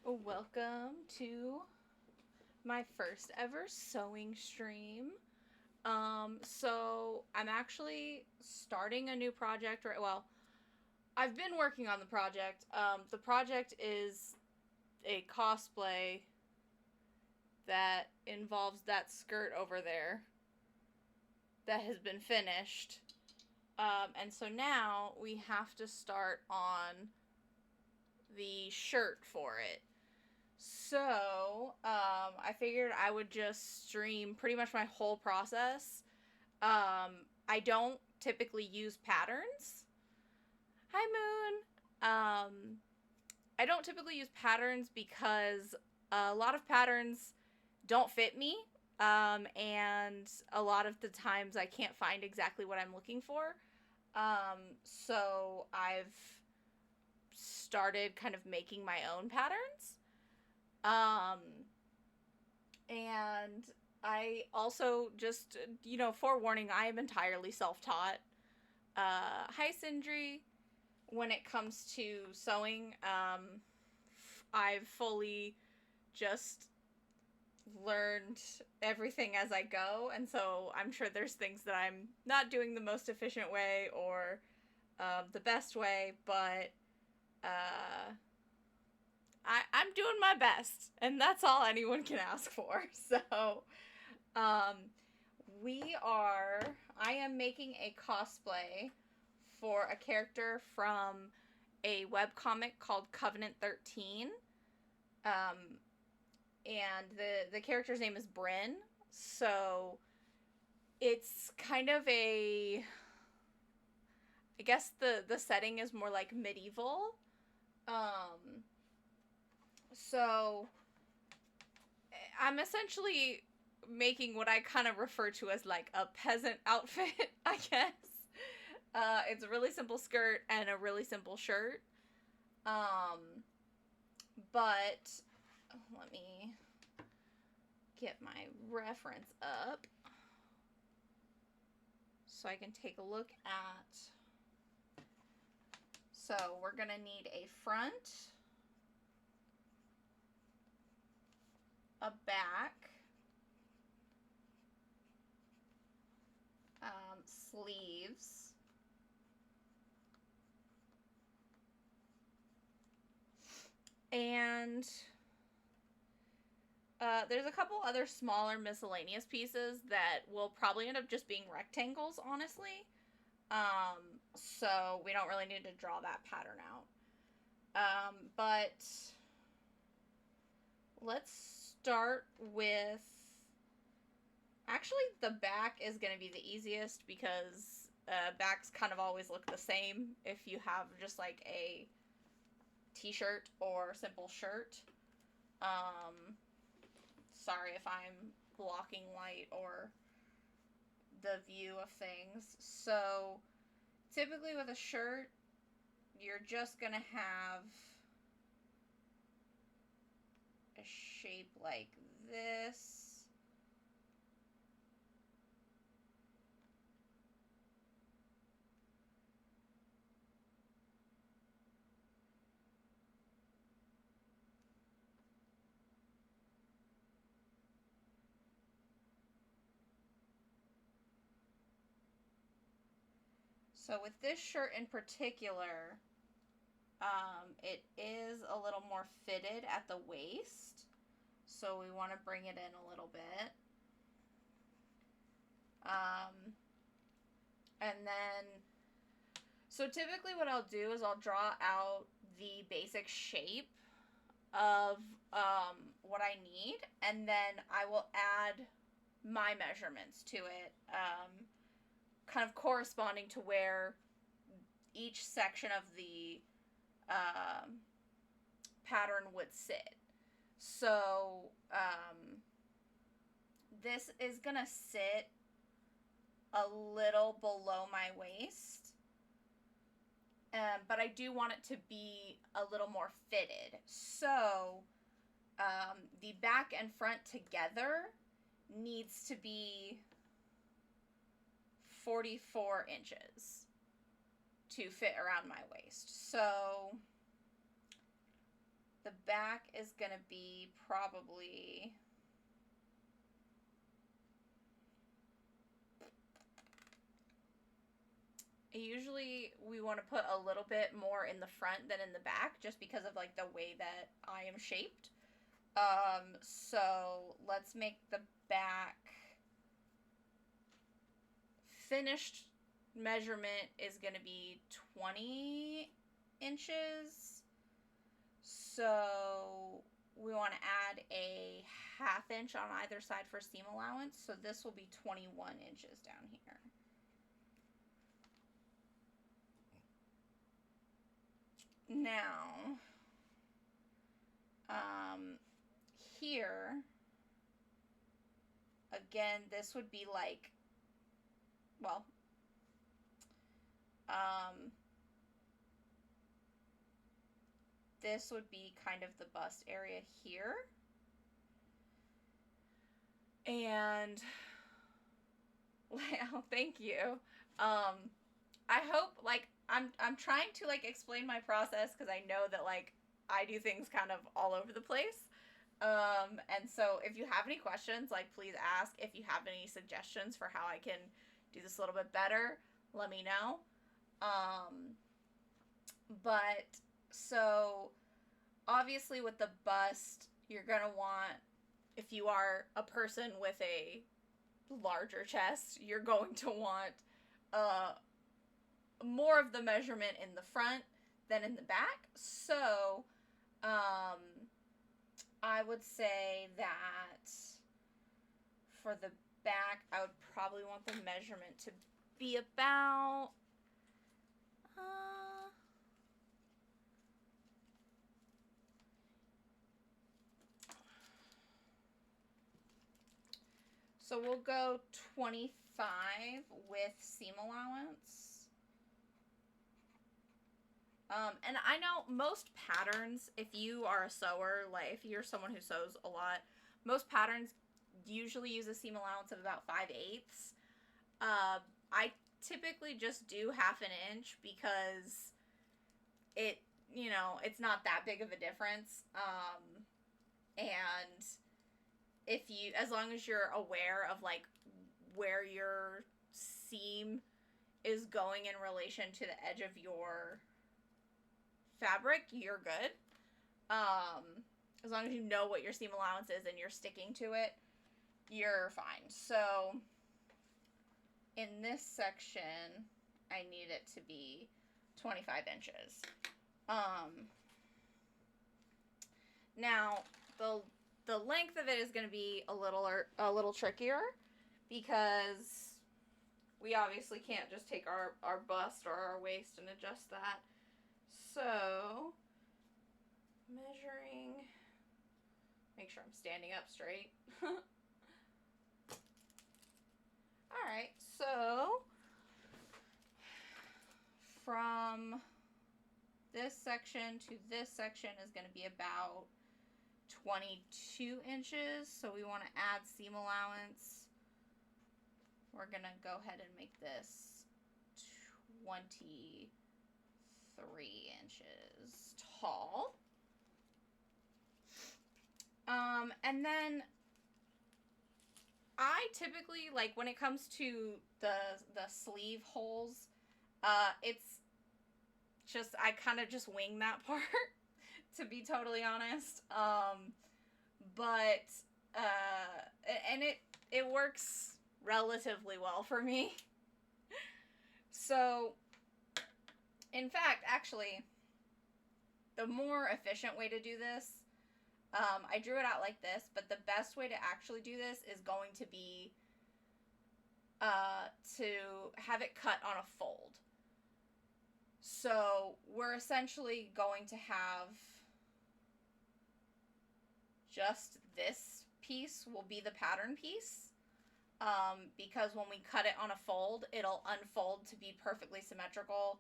Welcome to my first ever sewing stream. So I'm actually starting a new project. Right, well, I've been working on the project. The project is a cosplay that involves that skirt over there that has been finished. And so now we have to start on the shirt for it. So, I figured I would just stream pretty much my whole process. I don't typically use patterns. Hi, Moon. I don't typically use patterns because a lot of patterns don't fit me. And a lot of the times I can't find exactly what I'm looking for. So I've started kind of making my own patterns. Um, and I also just, forewarning, I am entirely self taught. Hi, Sindri. When it comes to sewing, I've fully just learned everything as I go, and so I'm sure there's things that I'm not doing the most efficient way or the best way, but I'm doing my best, and that's all anyone can ask for. So, um, we are. I am making a cosplay for a character from a webcomic called Covenant 13. Um, and the character's name is Bryn. So it's kind of a. I guess the setting is more like medieval. Um, so I'm essentially making what I kind of refer to as like a peasant outfit, I guess. It's a really simple skirt and a really simple shirt. Um, but let me get my reference up so I can take a look at. So we're going to need a front, a back, sleeves, and there's a couple other smaller miscellaneous pieces that will probably end up just being rectangles, honestly. So we don't really need to draw that pattern out. But let's start with. Actually, the back is going to be the easiest because backs kind of always look the same if you have just like a t-shirt or simple shirt. Sorry if I'm blocking light or the view of things. So typically with a shirt, you're just going to have a shape like this. So with this shirt in particular, it is a little more fitted at the waist. So we want to bring it in a little bit. And then, so typically what I'll do is I'll draw out the basic shape of what I need, and then I will add my measurements to it, kind of corresponding to where each section of the pattern would sit. So this is gonna sit a little below my waist, but I do want it to be a little more fitted. So the back and front together needs to be 44 inches to fit around my waist. So the back is going to be probably... Usually we want to put a little bit more in the front than in the back, just because of like the way that I am shaped. So let's make the back finished measurement is going to be 20 inches. So we want to add a ½ inch on either side for seam allowance. So this will be 21 inches down here. Now, here, again, this would be like, well, this would be kind of the bust area here. And, oh, thank you. I hope, like, I'm trying to, like, explain my process, because I know that, like, I do things kind of all over the place. And so if you have any questions, like, please ask. If you have any suggestions for how I can do this a little bit better, let me know. But, so, obviously with the bust, you're gonna want, if you are a person with a larger chest, you're going to want, more of the measurement in the front than in the back. So, I would say that for the back, I would probably want the measurement to be about, so we'll go 25 with seam allowance. And I know most patterns, if you are a sewer, like if you're someone who sews a lot, most patterns usually use a seam allowance of about 5/8. I typically just do ½ inch because it, you know, it's not that big of a difference. And if you, as long as you're aware of like where your seam is going in relation to the edge of your fabric, you're good. As long as you know what your seam allowance is and you're sticking to it, you're fine. So in this section, I need it to be 25 inches. Now the length of it is going to be a little trickier, because we obviously can't just take our bust or our waist and adjust that. So, measuring, make sure I'm standing up straight. Alright, so, from this section to this section is going to be about 22 inches. So we want to add seam allowance. We're going to go ahead and make this 23 inches tall. And then I typically, like, when it comes to the sleeve holes, it's just, I kind of just wing that part, to be totally honest. And it works relatively well for me. So, in fact, actually, the more efficient way to do this, I drew it out like this, but the best way to actually do this is going to be to have it cut on a fold. So we're essentially going to have just this piece will be the pattern piece, because when we cut it on a fold, it'll unfold to be perfectly symmetrical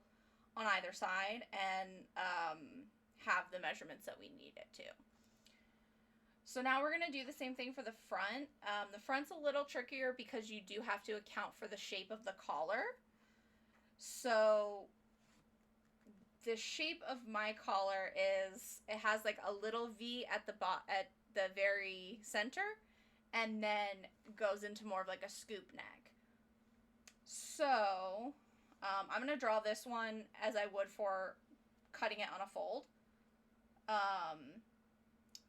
on either side and have the measurements that we need it to. So now we're going to do the same thing for the front. The front's a little trickier because you do have to account for the shape of the collar. So the shape of my collar is, it has like a little V at the very center, and then goes into more of like a scoop neck. So I'm going to draw this one as I would for cutting it on a fold.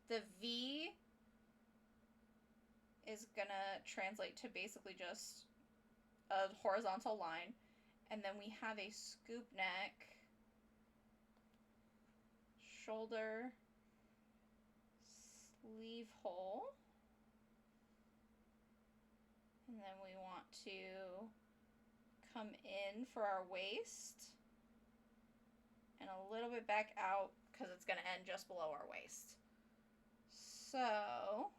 The V is going to translate to basically just a horizontal line. And then we have a scoop neck, shoulder, sleeve hole. And then we want to come in for our waist and a little bit back out because it's going to end just below our waist. So,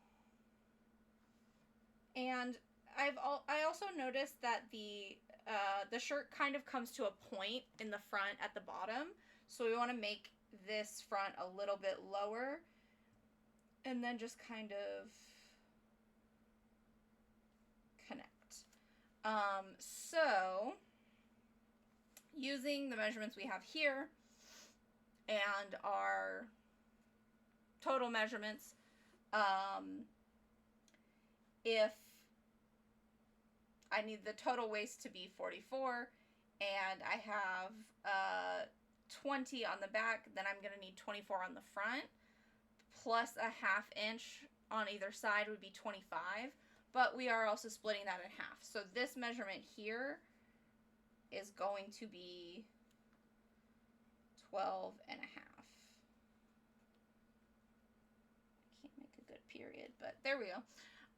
and I also noticed that the shirt kind of comes to a point in the front at the bottom, so we want to make this front a little bit lower, and then just kind of connect. So, using the measurements we have here and our total measurements, if I need the total waist to be 44 and I have 20 on the back, then I'm going to need 24 on the front, plus a ½ inch on either side would be 25, but we are also splitting that in half. So this measurement here is going to be 12 and a half. I can't make a good period, but there we go.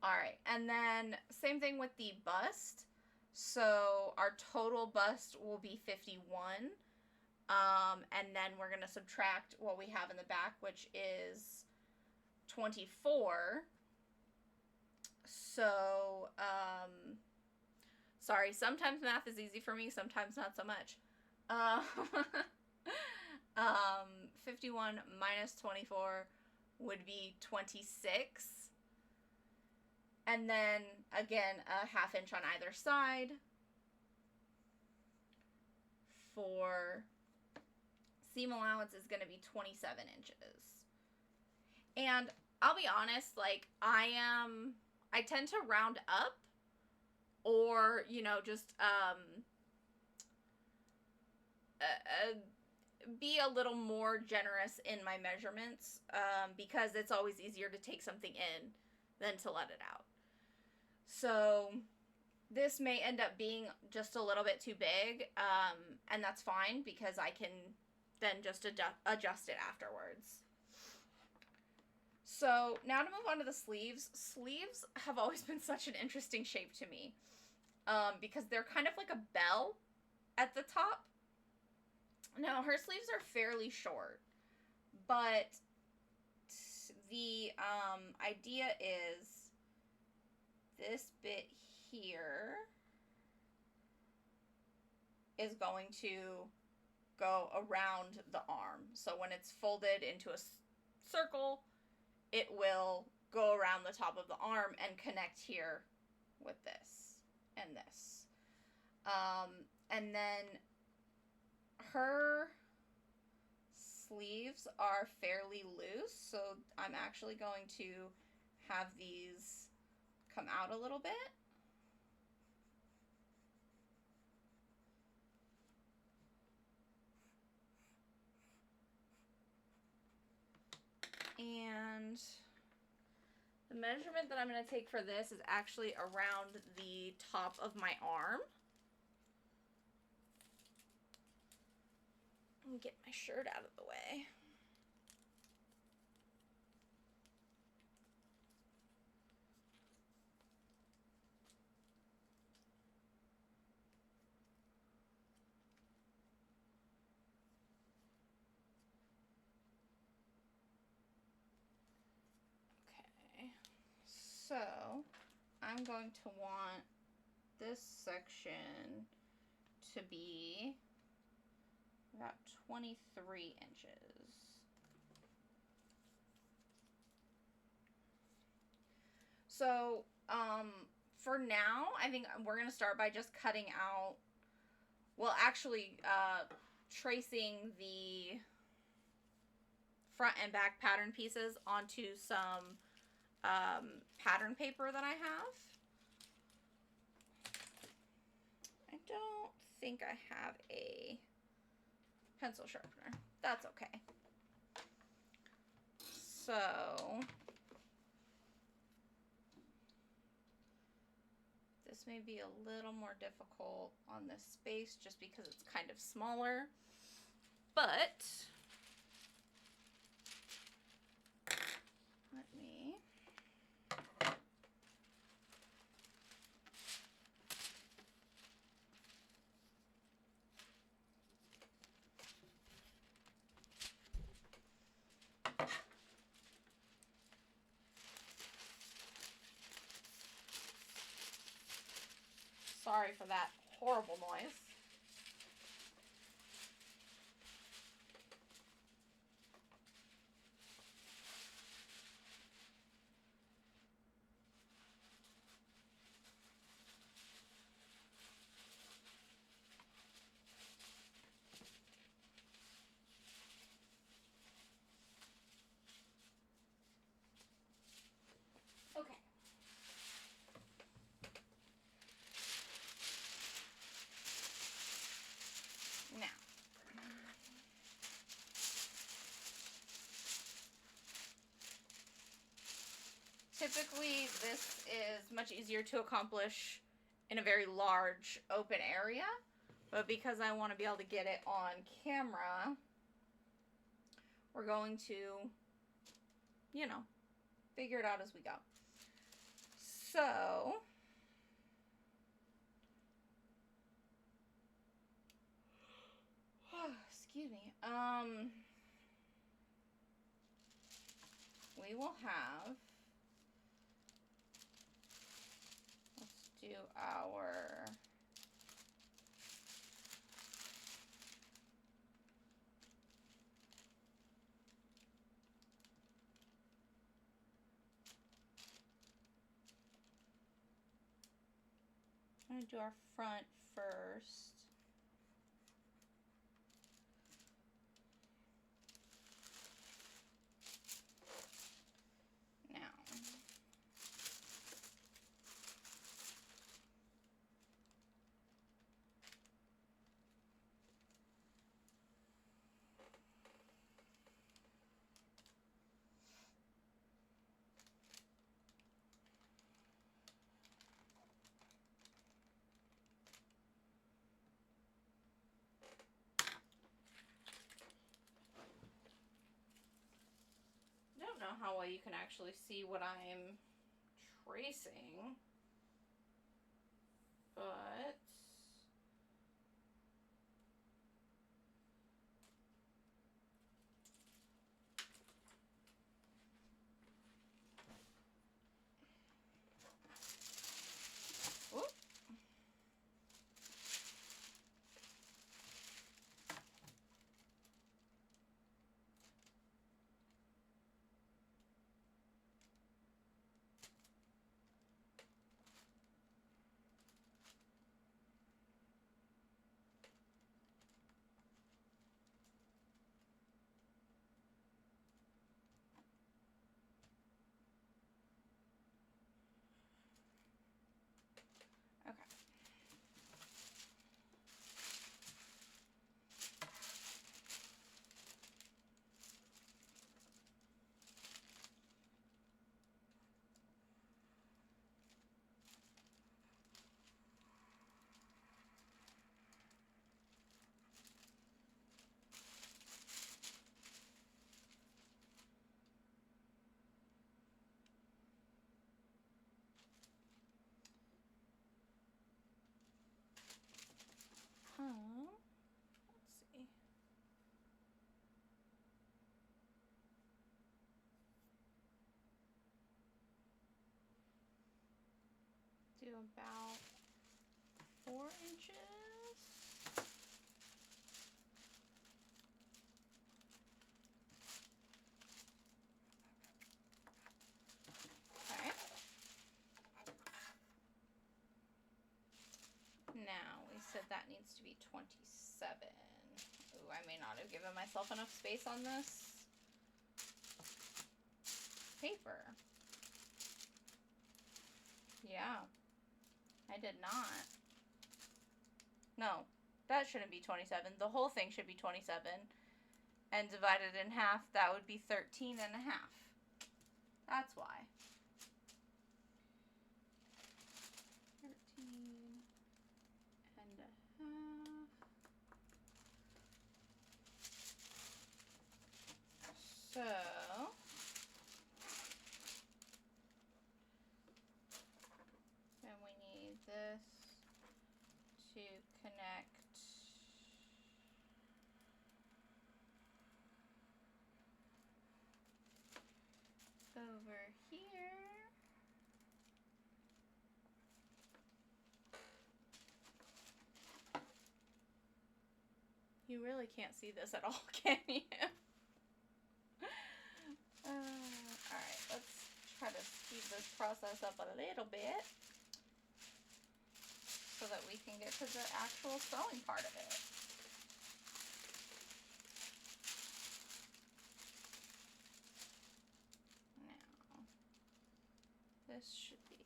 All right, and then same thing with the bust. So our total bust will be 51, and then we're going to subtract what we have in the back, which is 24. So, sorry, sometimes math is easy for me, sometimes not so much. 51 minus 24 would be 26. And then, again, a ½ inch on either side for seam allowance is going to be 27 inches. And I'll be honest, like, I tend to round up or, you know, just be a little more generous in my measurements because it's always easier to take something in than to let it out. So this may end up being just a little bit too big, and that's fine because I can then just adjust it afterwards. So now to move on to the sleeves. Sleeves have always been such an interesting shape to me because they're kind of like a bell at the top. Now her sleeves are fairly short, but the idea is this bit here is going to go around the arm. So when it's folded into a circle, it will go around the top of the arm and connect here with this and this. And then her sleeves are fairly loose, so I'm actually going to have these come out a little bit. And the measurement that I'm going to take for this is actually around the top of my arm. Let me get my shirt out of the way. So, I'm going to want this section to be about 23 inches. So, for now, I think we're going to start by just cutting out, well, actually, tracing the front and back pattern pieces onto some pattern paper that I have. I don't think I have a pencil sharpener. That's okay. So this may be a little more difficult on this space just because it's kind of smaller, but let me sorry for that horrible noise. Okay. Now, typically this is much easier to accomplish in a very large open area, but because I want to be able to get it on camera, we're going to, you know, figure it out as we go. So, excuse me, we will have, let's do our I'm going to do our front first. Now, I don't know how well you can actually see what I'm tracing, but whoop. Okay. Let's see. Do about 4 inches. Okay. Now, we said that needs to be 27. Ooh, given myself enough space on this paper. Yeah, I did not. No, that shouldn't be 27. The whole thing should be 27. And divided in half, that would be 13 and a half. That's why. 13 and a half. So, then we need this to connect over here. You really can't see this at all, can you? Alright, let's try to speed this process up a little bit so that we can get to the actual sewing part of it. Now, this should be...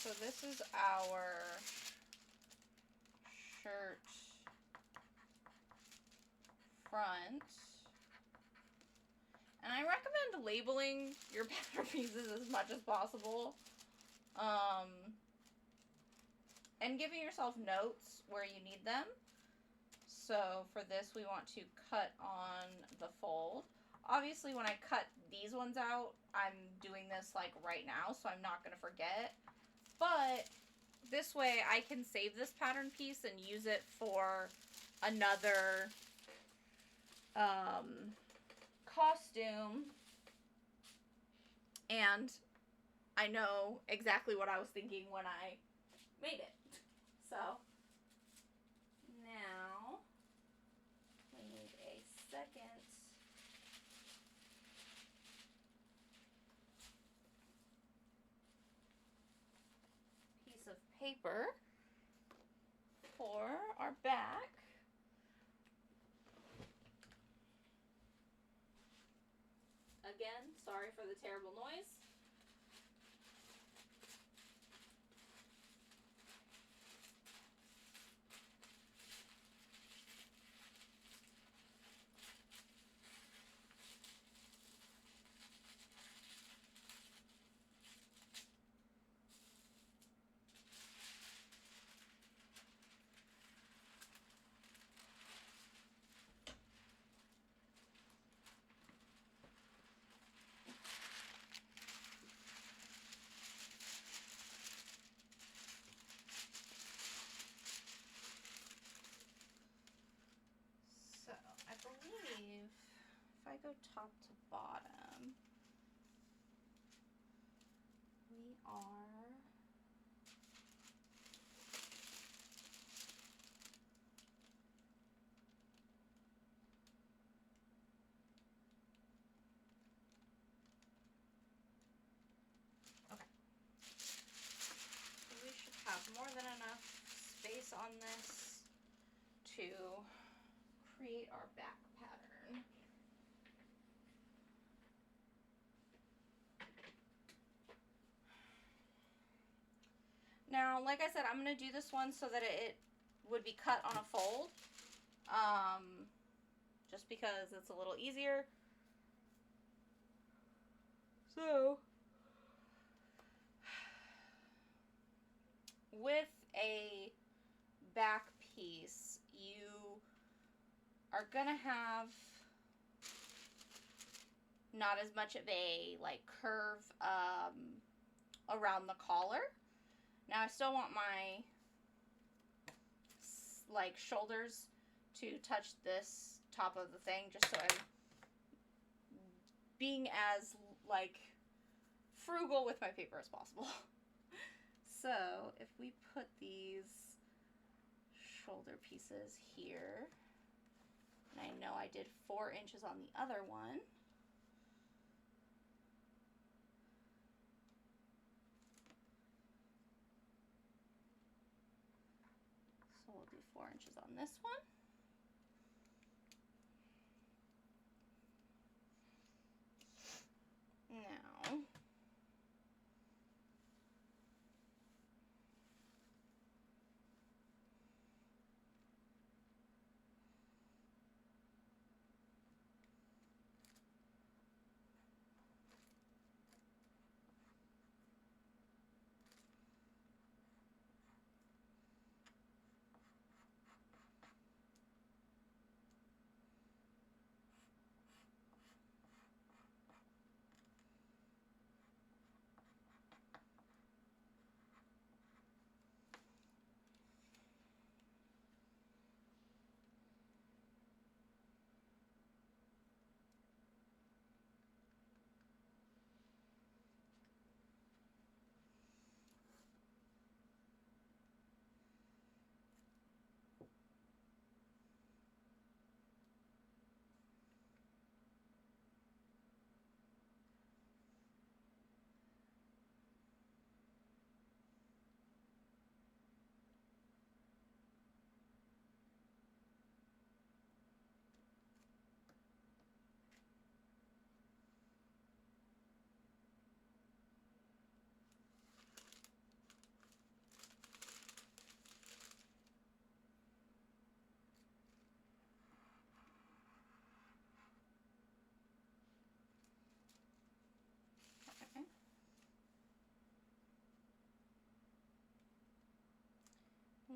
So this is our shirt front. And I recommend labeling your pattern pieces as much as possible. And giving yourself notes where you need them. So for this, we want to cut on the fold. Obviously, when I cut these ones out, I'm doing this like right now, so I'm not going to forget. But this way I can save this pattern piece and use it for another costume. And I know exactly what I was thinking when I made it. So now we need a second piece of paper for our back. Again, sorry for the terrible noise. If I go top to bottom, we are okay. So we should have more than enough space on this to create our back pattern. Now, like I said, I'm going to do this one so that it would be cut on a fold. because it's a little easier. So, with a back piece, you are gonna have not as much of a like curve around the collar. Now I still want my like shoulders to touch this top of the thing, just so I'm being as like frugal with my paper as possible. So if we put these shoulder pieces here, and I know I did 4 inches on the other one, so we'll do 4 inches on this one. Now,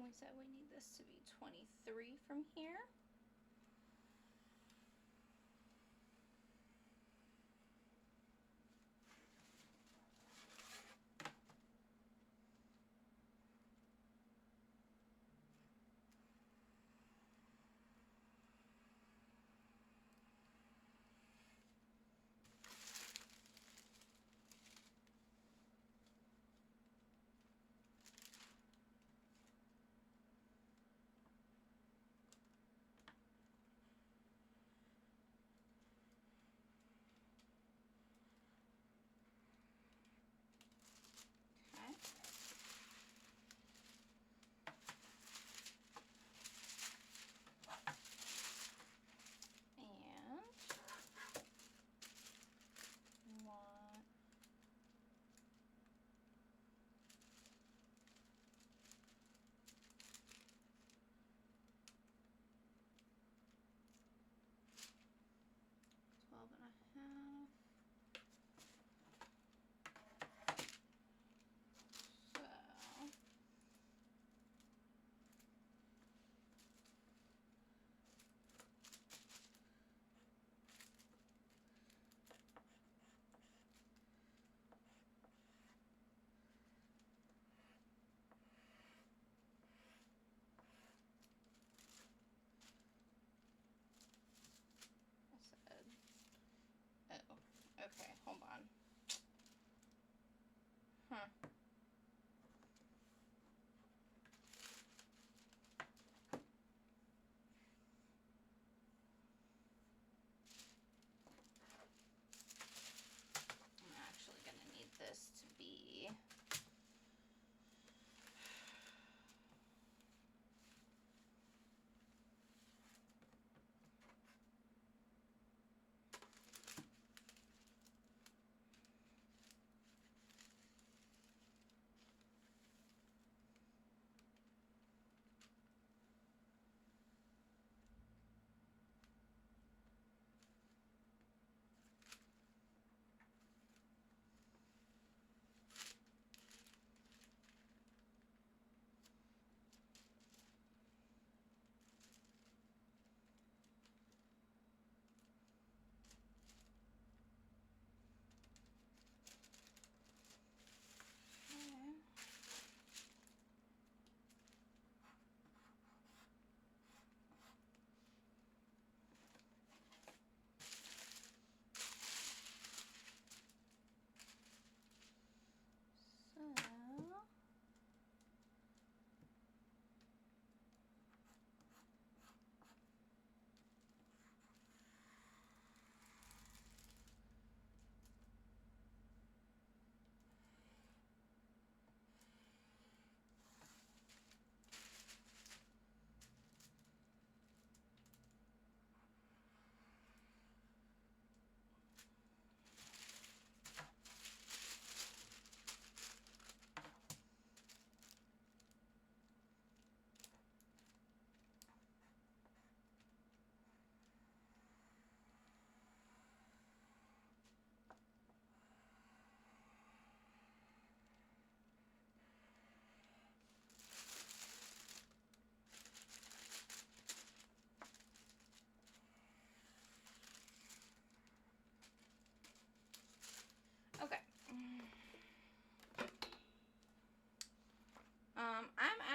we said we need this to be 23 from here.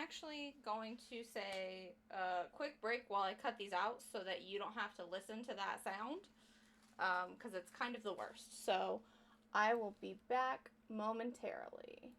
actually going to say a quick break while I cut these out so that you don't have to listen to that sound, because it's kind of the worst. So I will be back momentarily.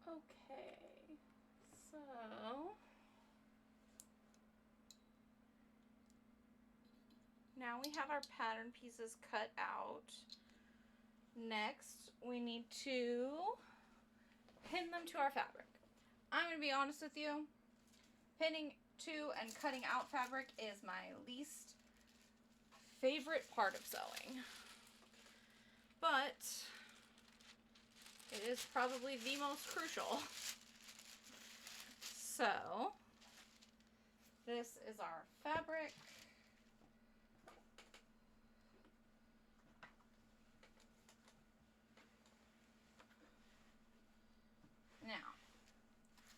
Okay. So now we have our pattern pieces cut out. Next, we need to pin them to our fabric. I'm going to be honest with you. Pinning to and cutting out fabric is my least favorite part of sewing. But it is probably the most crucial. So, this is our fabric.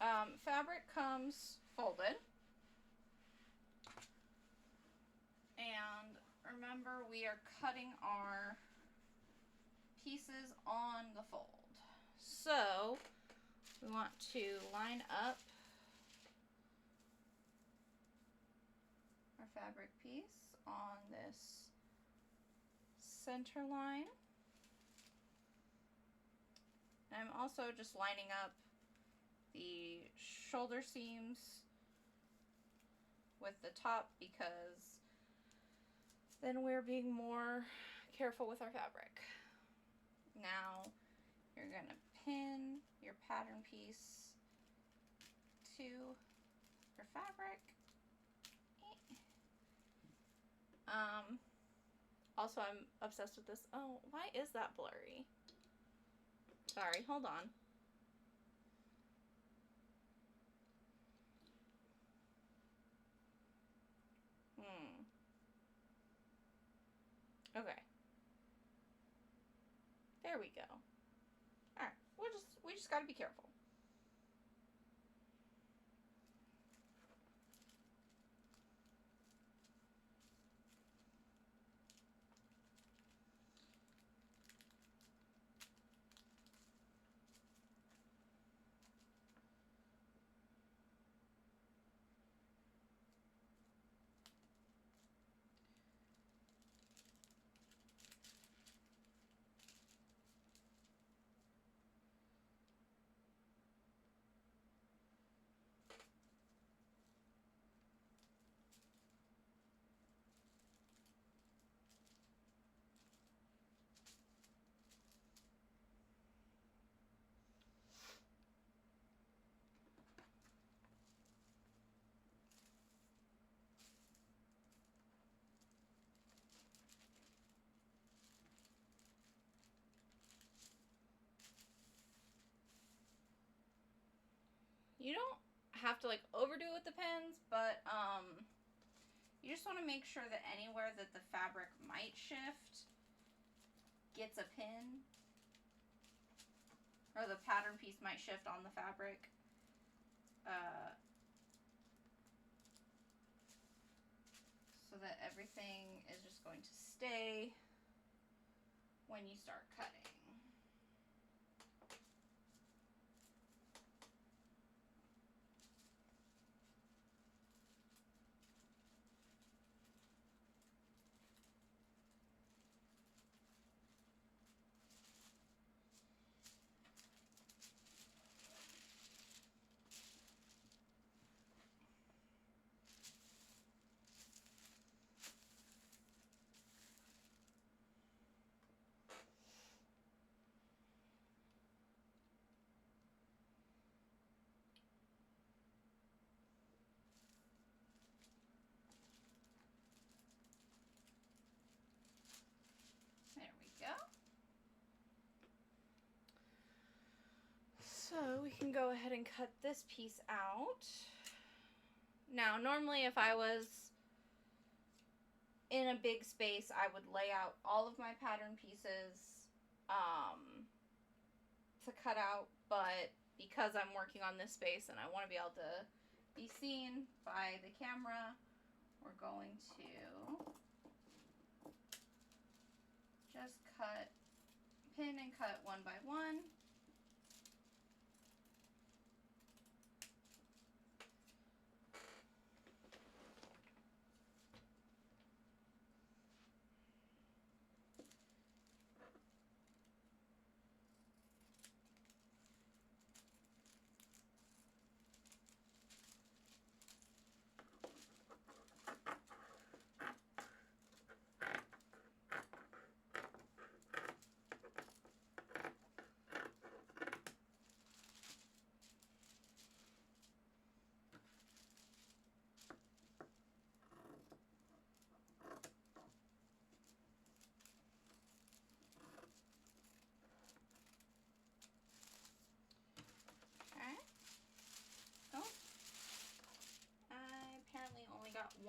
Now, fabric comes folded. And remember, we are cutting our pieces on the fold. So, we want to line up our fabric piece on this center line. And I'm also just lining up the shoulder seams with the top because then we're being more careful with our fabric. Now you're going to pin your pattern piece to your fabric. Also, I'm obsessed with this. Oh, why is that blurry? Sorry, hold on. Okay. There we go. Alright, we just gotta be careful. You don't have to like overdo it with the pins, but you just want to make sure that anywhere that the fabric might shift gets a pin, or the pattern piece might shift on the fabric. So that everything is just going to stay when you start cutting. So we can go ahead and cut this piece out. Now, normally if I was in a big space, I would lay out all of my pattern pieces to cut out, but because I'm working on this space and I want to be able to be seen by the camera, we're going to just pin and cut one by one.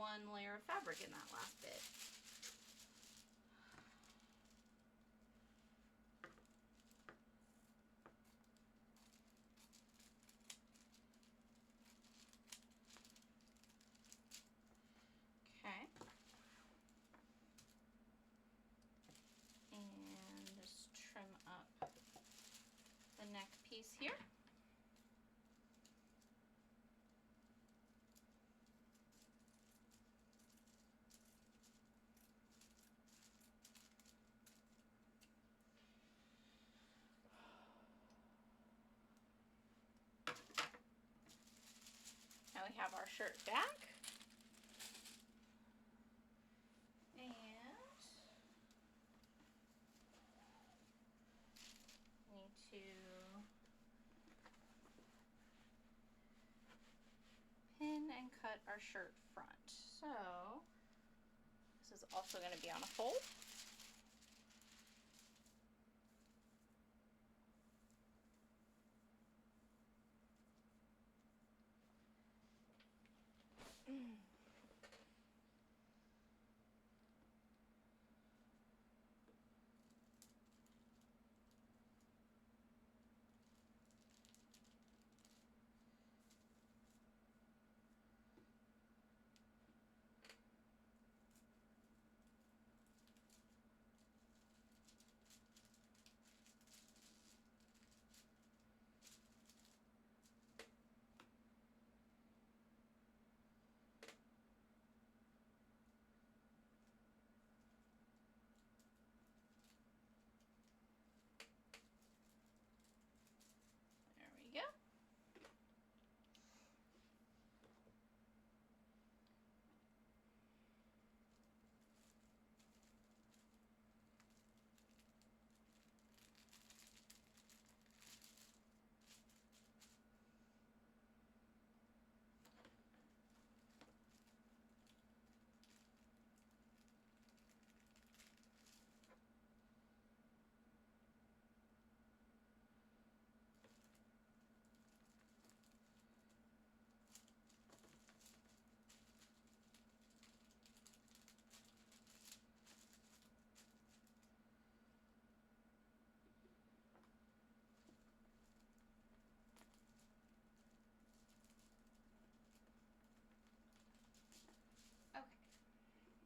one layer of fabric in that last bit. Okay. And just trim up the neck piece here. Now we have our shirt back. And need to pin and cut our shirt front. So this is also going to be on a fold. There we go.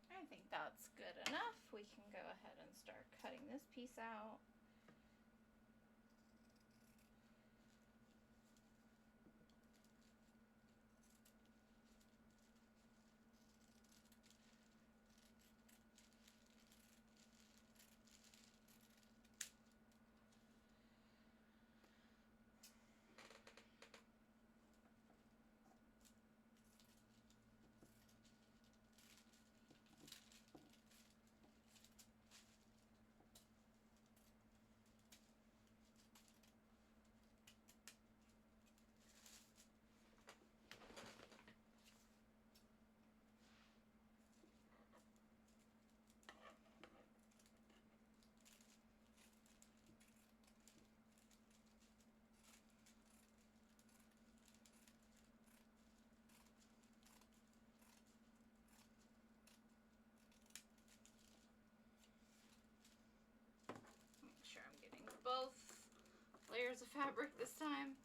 I think that's good enough. We can go ahead and start cutting this piece out. Make sure I'm getting both layers of fabric this time.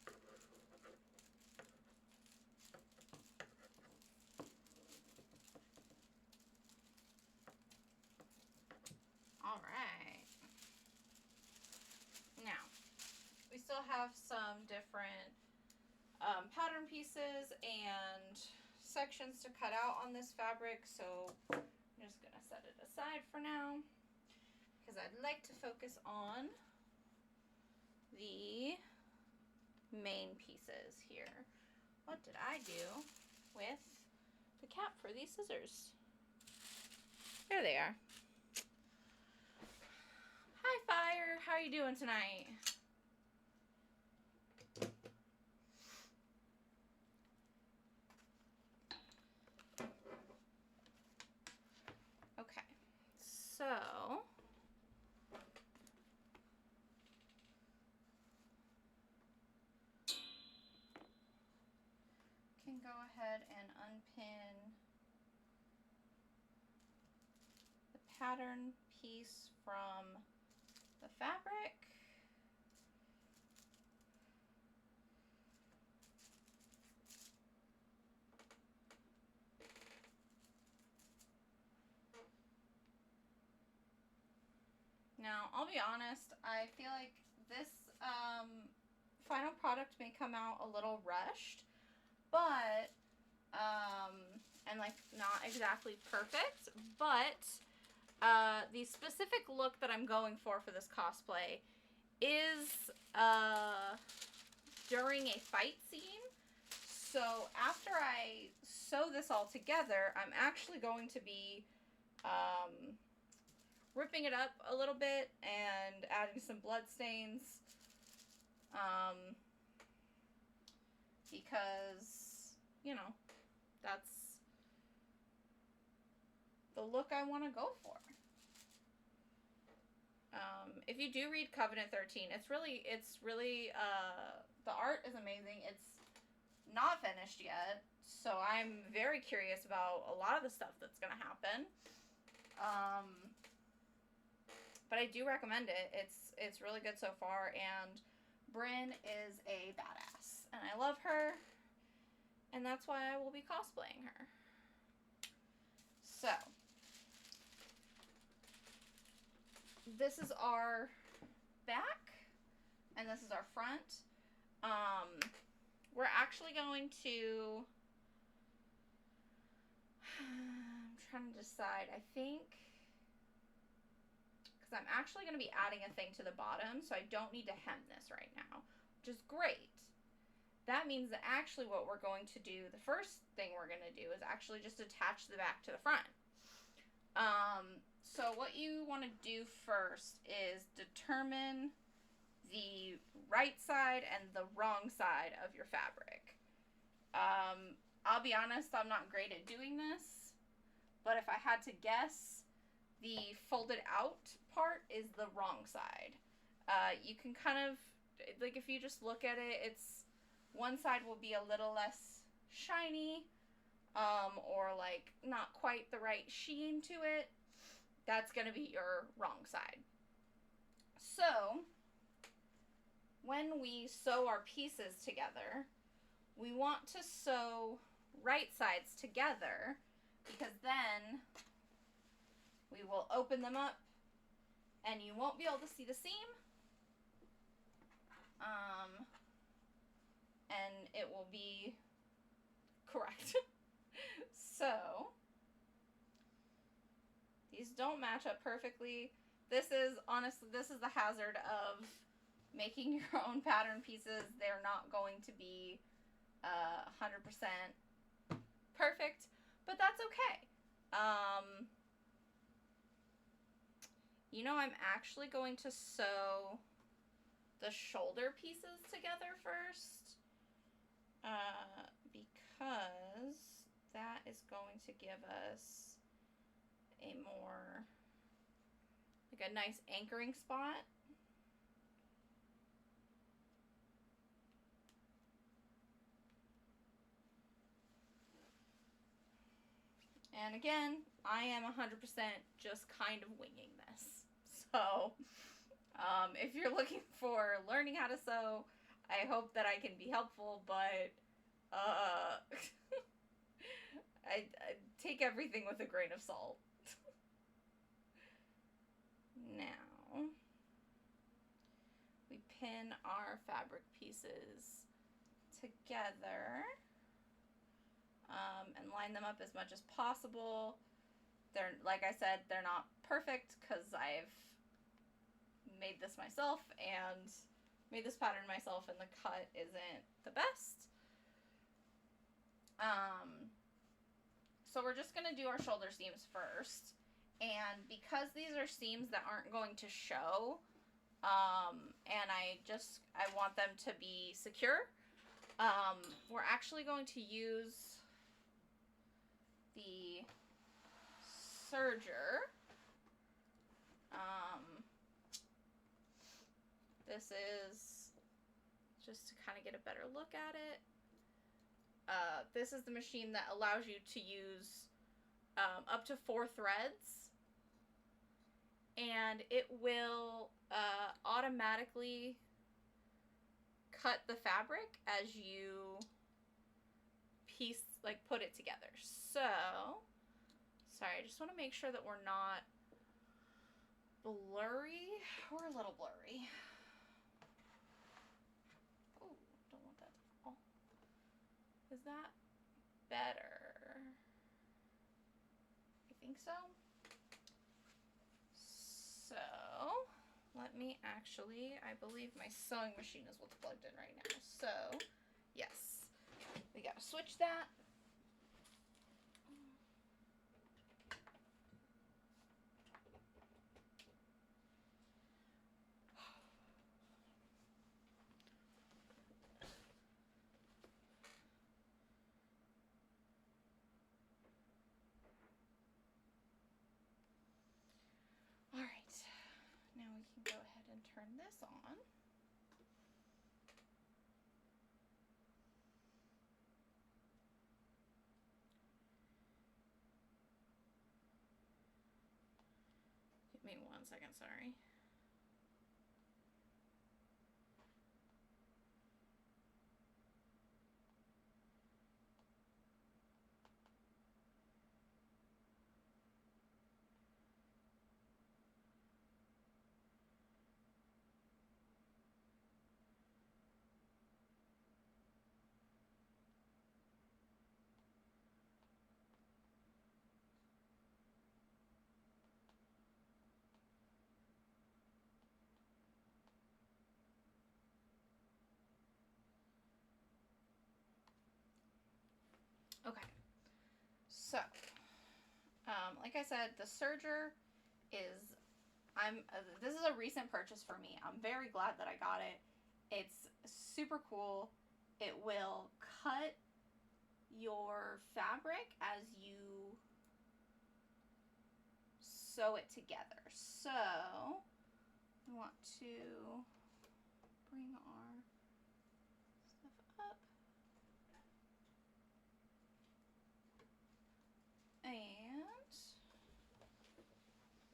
All right. Now, we still have some different pattern pieces and sections to cut out on this fabric, so I'm just going to set it aside for now because I'd like to focus on the main pieces here. What did I do with the cap for these scissors? There they are. Hi, Fire. How are you doing tonight? Okay, so can go ahead and unpin pattern piece from the fabric. Now, I'll be honest, I feel like this final product may come out a little rushed, but, and like not exactly perfect, but the specific look that I'm going for this cosplay is during a fight scene. So after I sew this all together, I'm actually going to be ripping it up a little bit and adding some blood stains, because, you know, that's the look I want to go for. If you do read Covenant 13, it's really, the art is amazing. It's not finished yet, so I'm very curious about a lot of the stuff that's going to happen. But I do recommend it. It's really good so far, and Bryn is a badass, and I love her, and that's why I will be cosplaying her. So, this is our back, and this is our front. We're actually going to, I'm trying to decide, I think, because I'm actually going to be adding a thing to the bottom, so I don't need to hem this right now, which is great. That means that actually what we're going to do, the first thing we're going to do is actually just attach the back to the front. So what you want to do first is determine the right side and the wrong side of your fabric. I'll be honest, I'm not great at doing this, but if I had to guess, the folded out part is the wrong side. You can kind of, like, if you just look at it, it's, one side will be a little less shiny, or like not quite the right sheen to it. That's going to be your wrong side. So, when we sew our pieces together, we want to sew right sides together, because then we will open them up and you won't be able to see the seam. And it will be correct. So, these don't match up perfectly. This is, honestly, this is the hazard of making your own pattern pieces. They're not going to be 100% perfect, but that's okay. You know, I'm actually going to sew the shoulder pieces together first, because that is going to give us a more, like a nice anchoring spot. And again, I am 100% just kind of winging this. So, if you're looking for learning how to sew, I hope that I can be helpful, but I take everything with a grain of salt. Now, we pin our fabric pieces together, and line them up as much as possible. They're, like I said, they're not perfect because I've made this myself and made this pattern myself, and the cut isn't the best. So we're just going to do our shoulder seams first, and because these are seams that aren't going to show, and I want them to be secure, we're actually going to use the serger. This is just to kind of get a better look at it. This is the machine that allows you to use up to 4 threads. and it will automatically cut the fabric as you put it together. So, sorry, I just want to make sure that we're not blurry. We're a little blurry. Oh, don't want that to fall. Is that better? I think so. So, let me actually, I believe my sewing machine is what's plugged in right now. So, yes, we gotta switch that. All right, now we can go ahead and turn this on. Give me 1 second, sorry. Okay, so, like I said, the serger is, this is a recent purchase for me. I'm very glad that I got it. It's super cool. It will cut your fabric as you sew it together. So, we want to bring our stuff up. And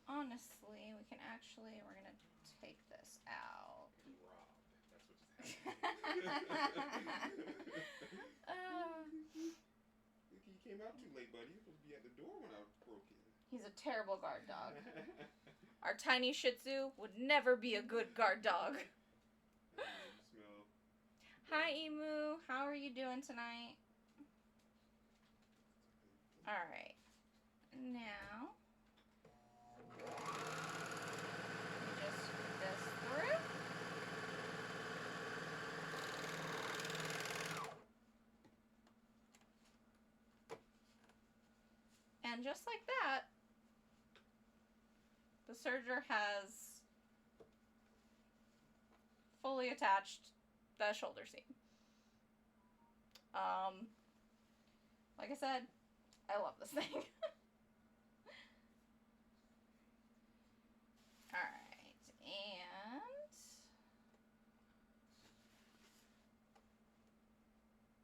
honestly, we can actually, we're going to take this out. That's what's happening. You came out too late, buddy. You're supposed to be at the door when I broke in. He's a terrible guard dog. Our tiny Shih Tzu would never be a good guard dog. Hi, Emu. How are you doing tonight? Alright. Now, just scoot this through. And just like that, the serger has fully attached the shoulder seam. Like I said, I love this thing. Alright, and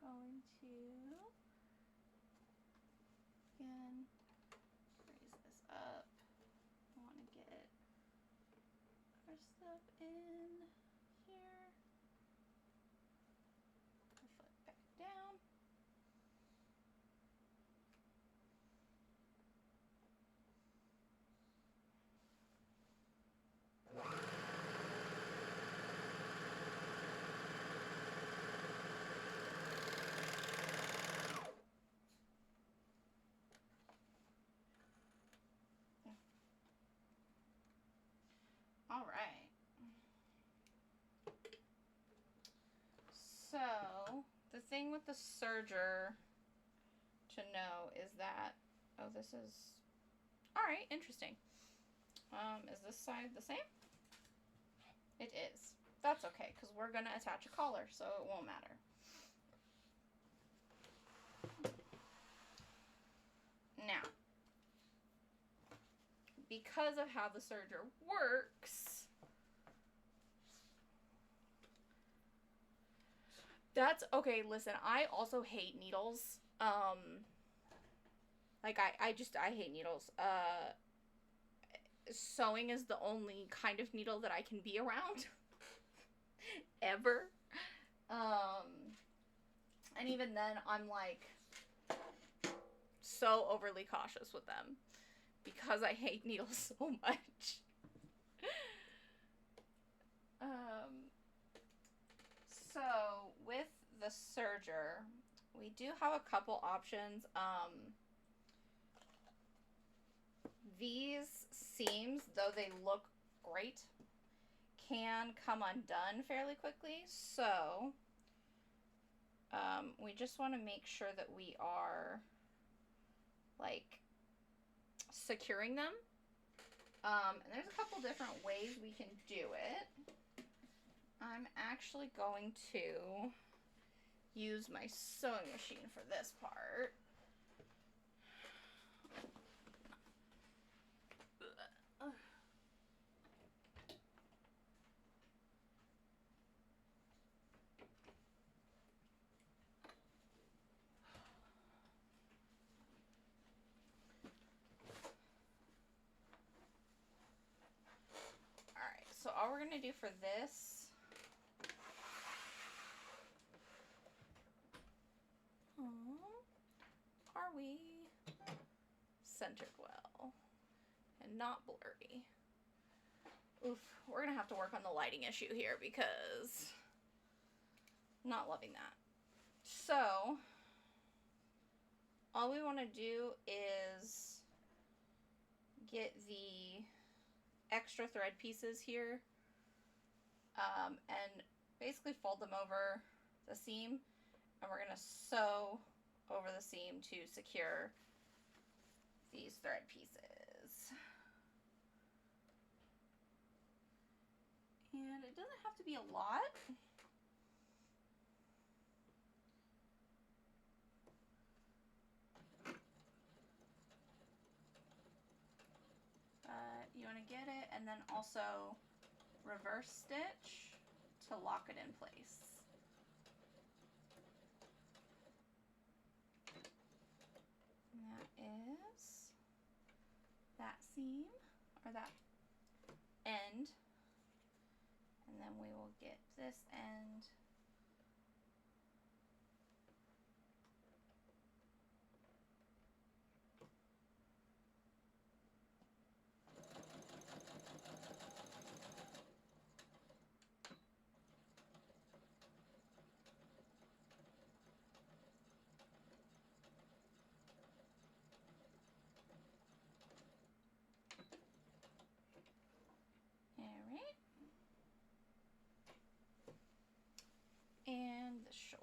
going to, again, raise this up. I want to get our stuff in here. The foot back down. All right. So, the thing with the serger to know is that, oh, this is, all right, interesting. Is this side the same? It is. That's okay, because we're going to attach a collar, so it won't matter. Now, because of how the serger works, that's, okay, listen, I also hate needles. Like, I hate needles. sewing is the only kind of needle that I can be around ever. And even then, I'm like so overly cautious with them because I hate needles so much. So with the serger, we do have a couple options. These seams, though they look great, can come undone fairly quickly. So we just want to make sure that we are like securing them. And there's a couple different ways we can do it. I'm actually going to use my sewing machine for this part. Alright, so all we're going to do for this are we centered well and not blurry. Oof, we're gonna have to work on the lighting issue here because I'm not loving that. So all we want to do is get the extra thread pieces here and basically fold them over the seam, and we're gonna sew over the seam to secure these thread pieces. And it doesn't have to be a lot. But you want to get it and then also reverse stitch to lock it in place. And that is that seam, or that end. And then we will get this end and the shoulder.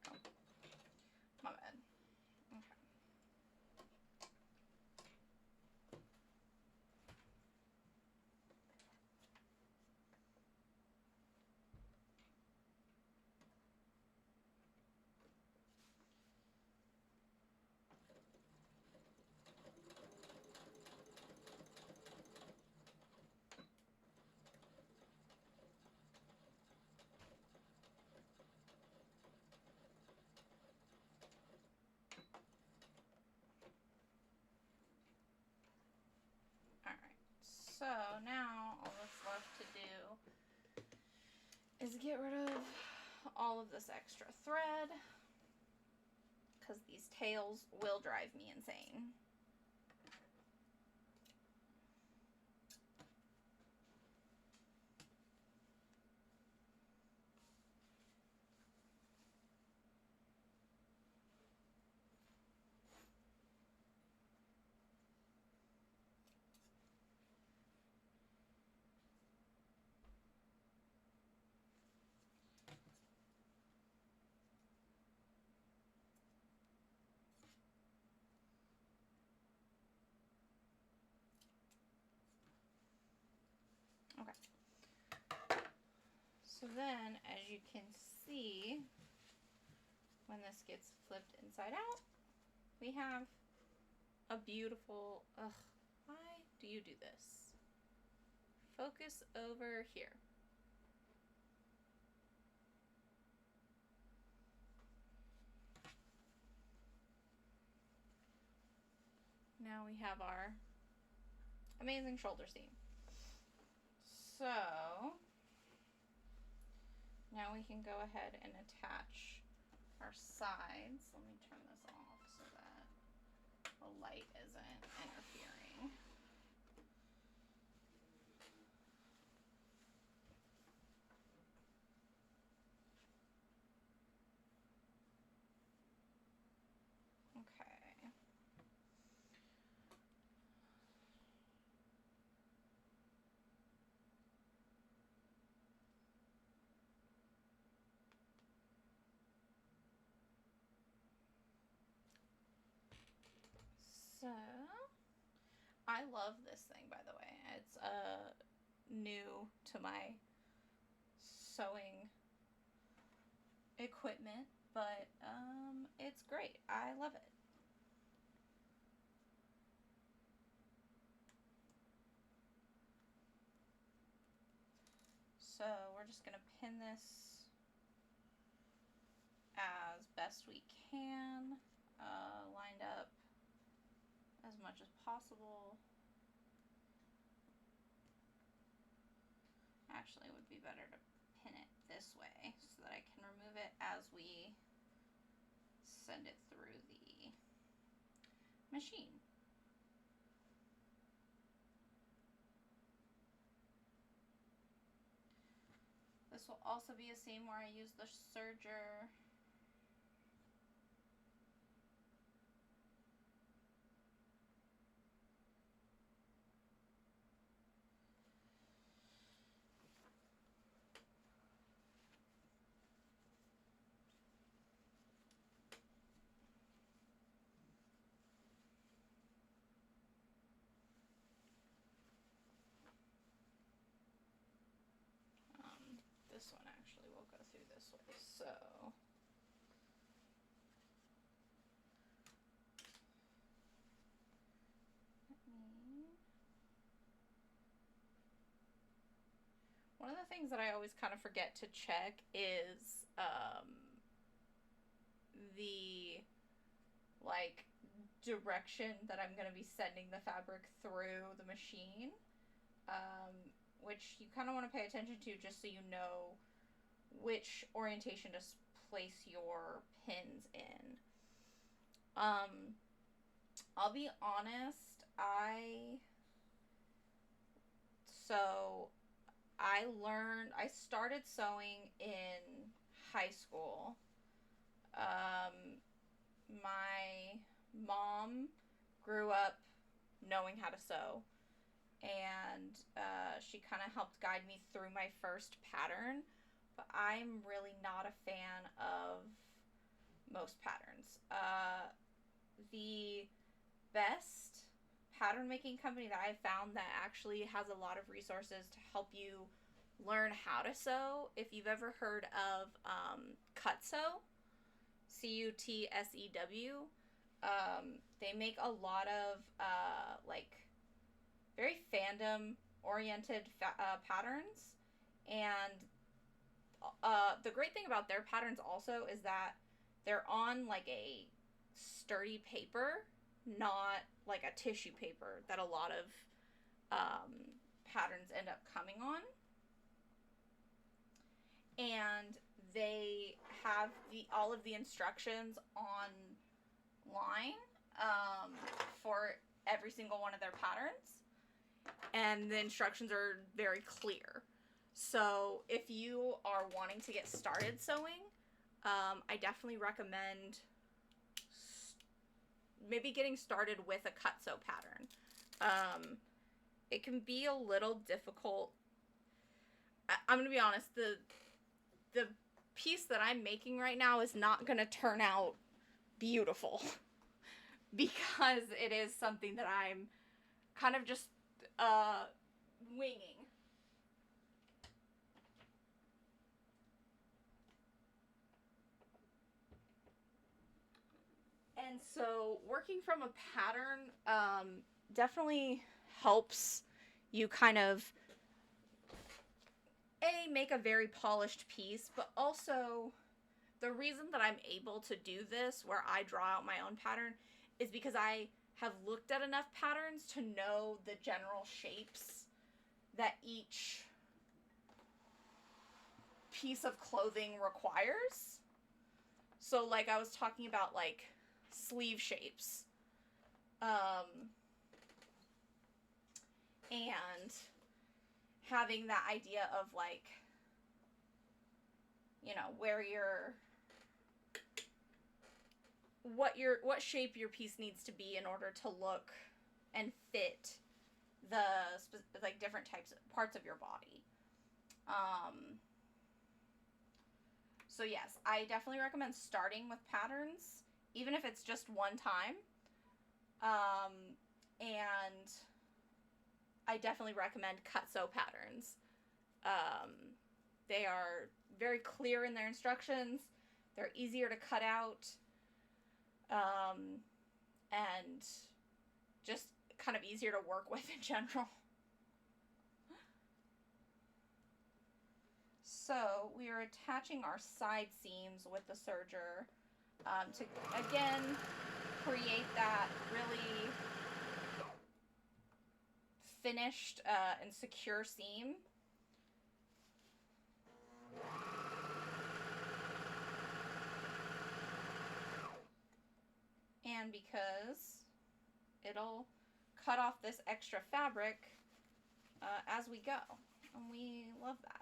Oh, my bad. Okay. So now all that's left to do is get rid of all of this extra thread, because these tails will drive me insane. So then, as you can see, when this gets flipped inside out, we have a beautiful, why do you do this? Focus over here. Now we have our amazing shoulder seam. So now we can go ahead and attach our sides. Let me turn this off so that the light isn't interfering. Okay. So, I love this thing, by the way. It's new to my sewing equipment, but it's great. I love it. So we're just gonna pin this as best we can, lined up as much as possible. Actually, it would be better to pin it this way so that I can remove it as we send it through the machine. This will also be a seam where I use the serger. This one actually will go through this way, so one of the things that I always kind of forget to check is the like direction that I'm going to be sending the fabric through the machine, which you kind of want to pay attention to just so you know which orientation to place your pins in. I'll be honest, I started sewing in high school. My mom grew up knowing how to sew, and she kind of helped guide me through my first pattern, but I'm really not a fan of most patterns. The best pattern making company that I found that actually has a lot of resources to help you learn how to sew, if you've ever heard of Cutsew, Cutsew, they make a lot of like very fandom oriented patterns, and the great thing about their patterns also is that they're on like a sturdy paper, not like a tissue paper that a lot of patterns end up coming on. And they have all of the instructions online for every single one of their patterns, and the instructions are very clear. So if you are wanting to get started sewing, I definitely recommend maybe getting started with a Cutsew pattern. It can be a little difficult. I'm gonna be honest, the piece that I'm making right now is not gonna turn out beautiful because it is something that I'm kind of just winging. And so working from a pattern definitely helps you kind of make a very polished piece, but also the reason that I'm able to do this where I draw out my own pattern is because I have looked at enough patterns to know the general shapes that each piece of clothing requires. So like I was talking about like sleeve shapes. And having that idea of like, you know, where what shape your piece needs to be in order to look and fit the like different types of parts of your body. So yes, I definitely recommend starting with patterns, even if it's just one time. And I definitely recommend cut-sew patterns. They are very clear in their instructions. They're easier to cut out. And just kind of easier to work with in general. So we are attaching our side seams with the serger to, again, create that really finished and secure seam. And because it'll cut off this extra fabric as we go. And we love that.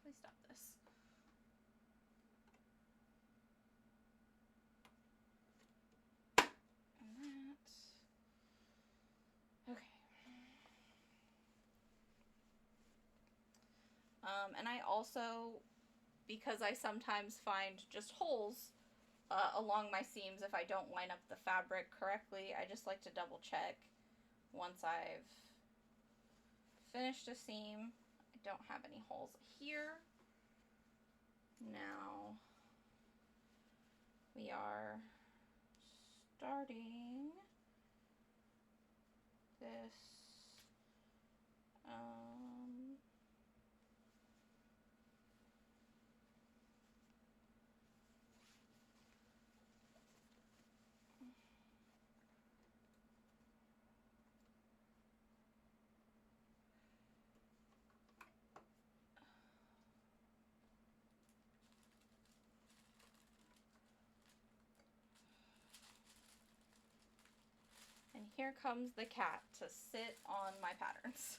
Please stop this. And that. Okay. And I also, because I sometimes find just holes along my seams if I don't line up the fabric correctly, I just like to double check once I've finished a seam. I don't have any holes here. Now we are starting this and here comes the cat to sit on my patterns.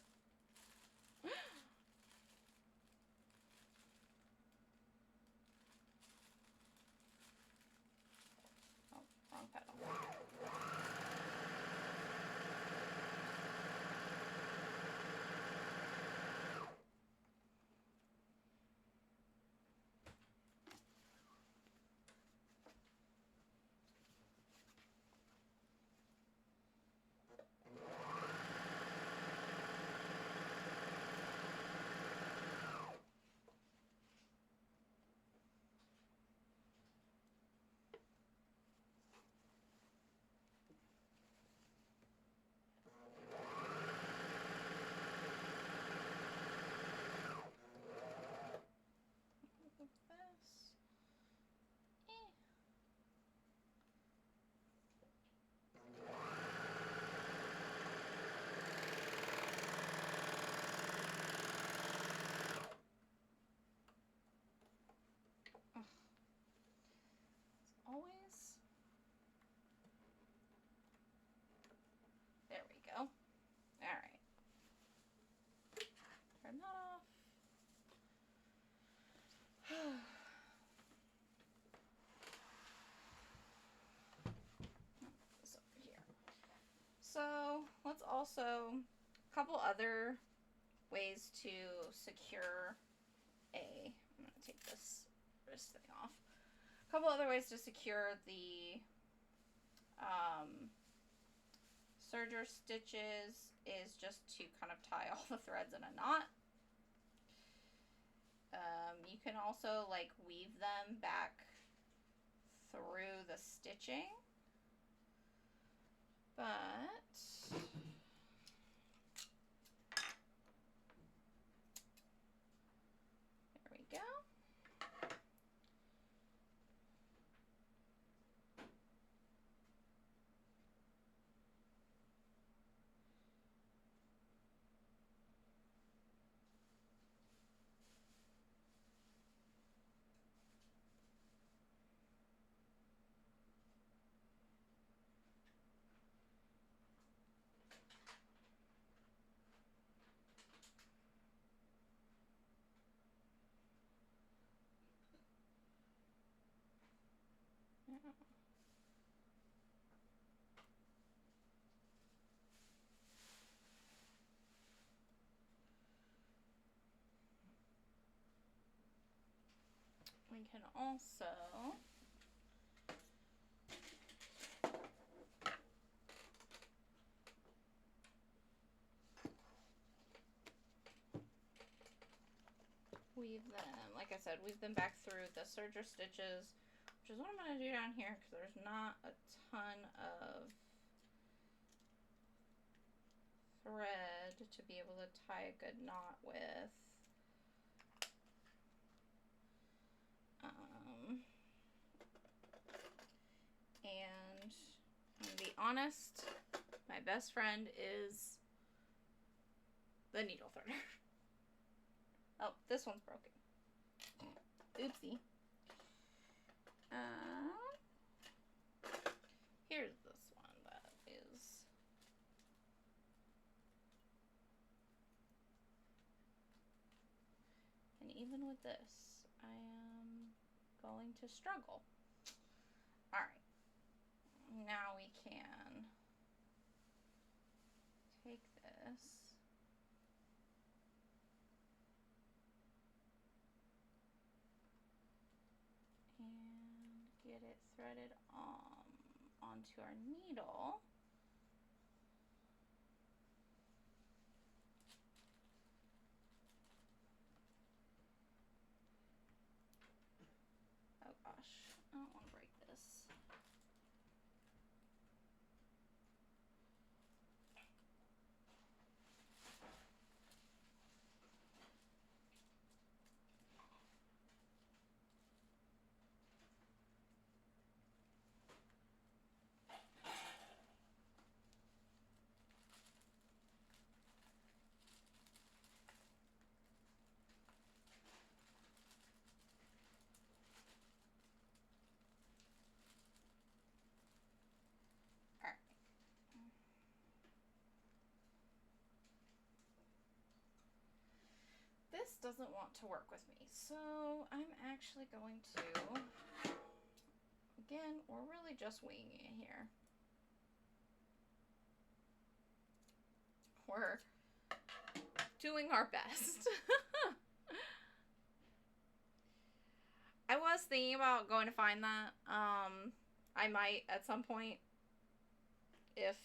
Oh, wrong pedal. let's also, a couple other ways to secure I'm going to take this wrist thing off. A couple other ways to secure the serger stitches is just to kind of tie all the threads in a knot. You can also like weave them back through the stitching, but there we go. We can also weave them, like I said, weave them back through the serger stitches, which is what I'm going to do down here because there's not a ton of thread to be able to tie a good knot with. And I'm going to be honest, my best friend is the needle threader. Oh, this one's broken. Oopsie. Here's this one that is. And even with this, I am going to struggle. Alright. Now we can take this. And get it threaded onto our needle. Oh gosh, I don't want to break this. This doesn't want to work with me, so I'm actually going to, again, we're really just winging it here. We're doing our best. I was thinking about going to find that. I might at some point, if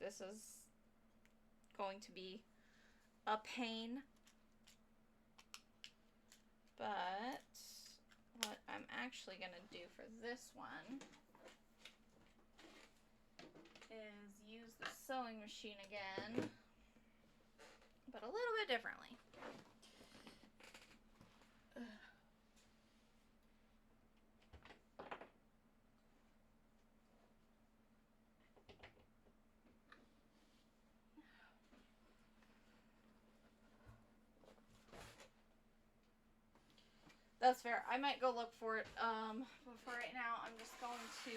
this is going to be a pain. But what I'm actually going to do for this one is use the sewing machine again, but a little bit differently. That's fair. I might go look for it. But for right now, I'm just going to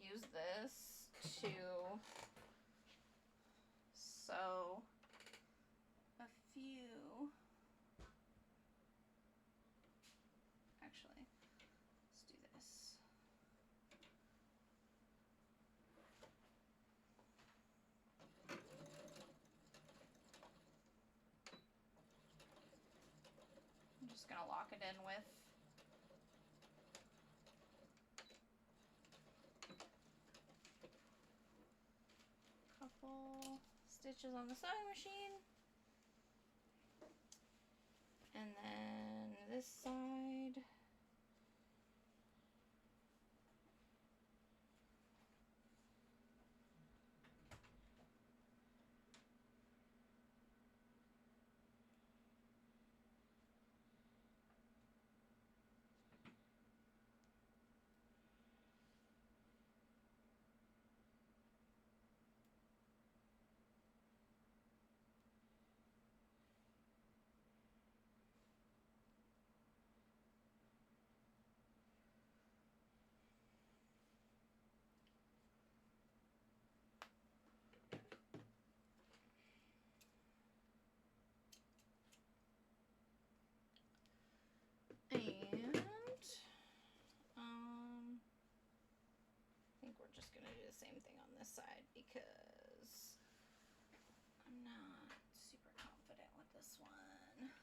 use this to sew a few. Actually, let's do this. gonna lock it in with a couple stitches on the sewing machine. And then this side. And I think we're just gonna do the same thing on this side because I'm not super confident with this one.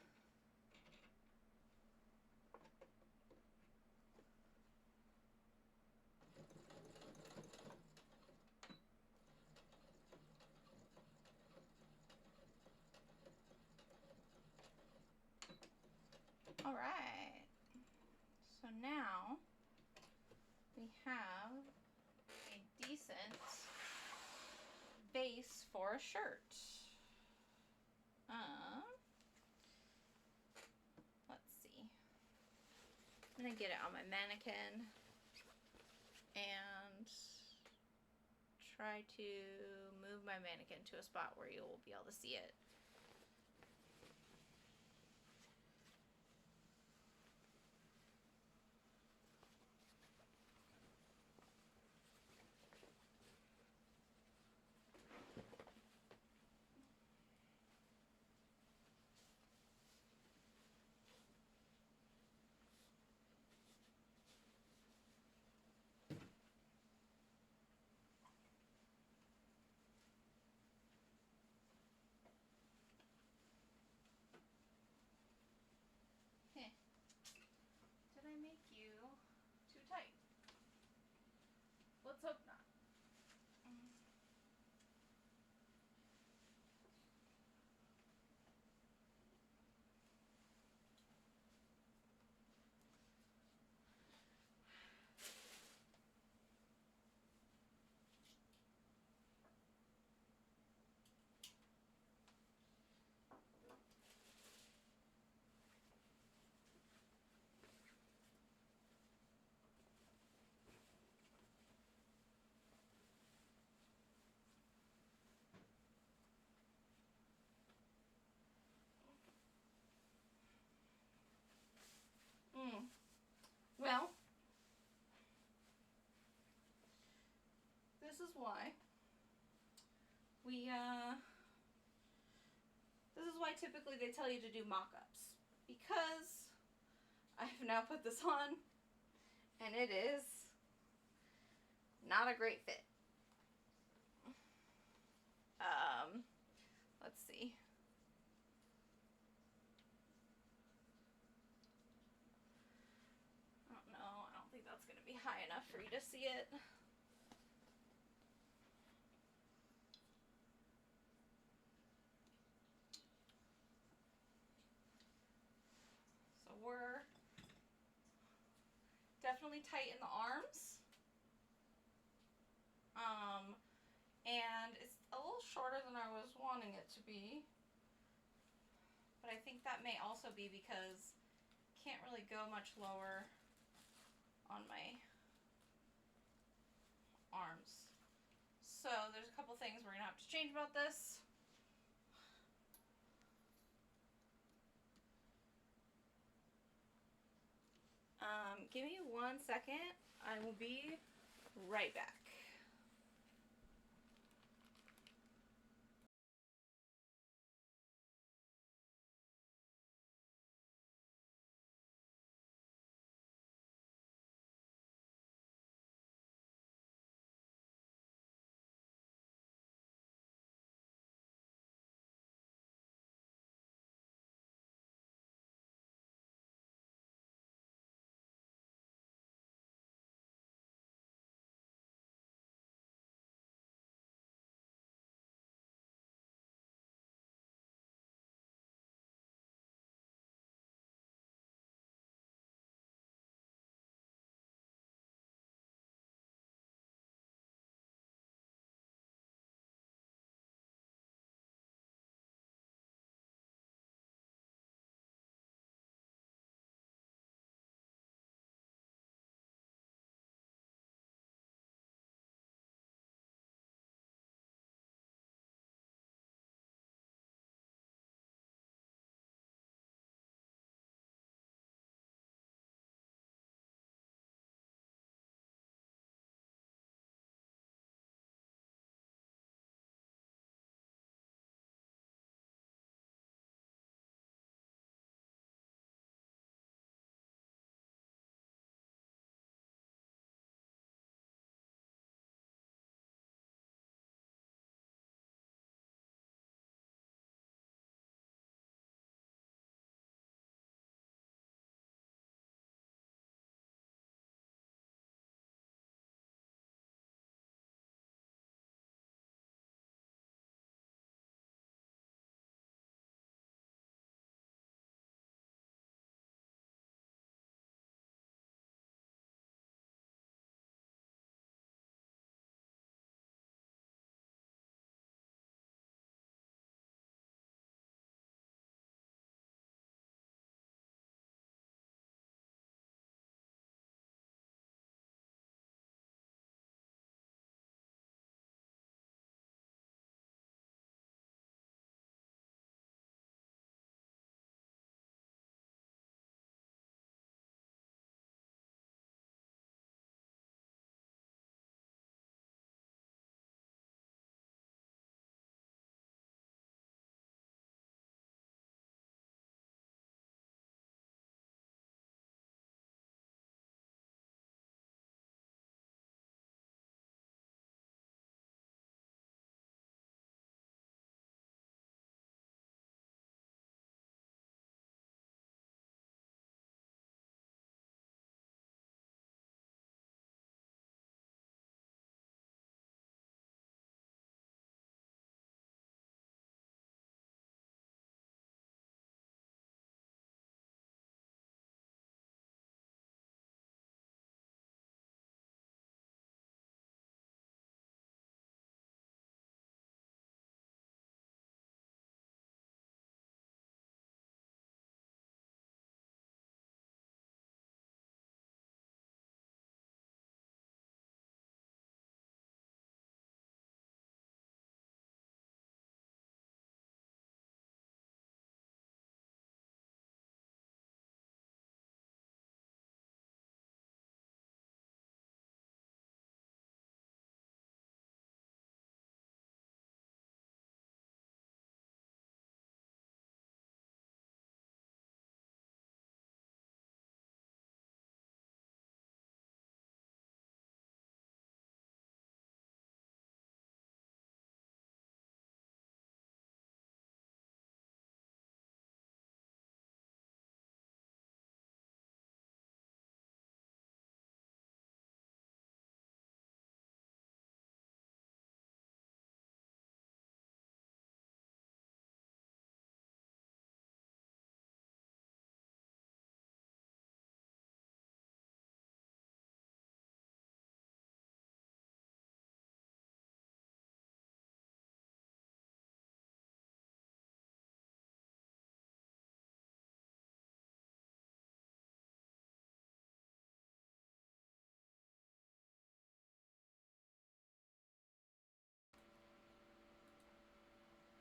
All right, so now we have a decent base for a shirt. Let's see. I'm gonna get it on my mannequin and try to move my mannequin to a spot where you will be able to see it. Did I make you too tight? Let's hope not. Well, this is why this is why typically they tell you to do mock-ups, because I've now put this on and it is not a great fit. Let's see. I don't know. I don't think that's going to be high enough for you to see it. So we're definitely tight in the arms. And it's a little shorter than I was wanting it to be. But I think that may also be because I can't really go much lower on my arms. So there's a couple things we're going to have to change about this. Give me 1 second. I will be right back.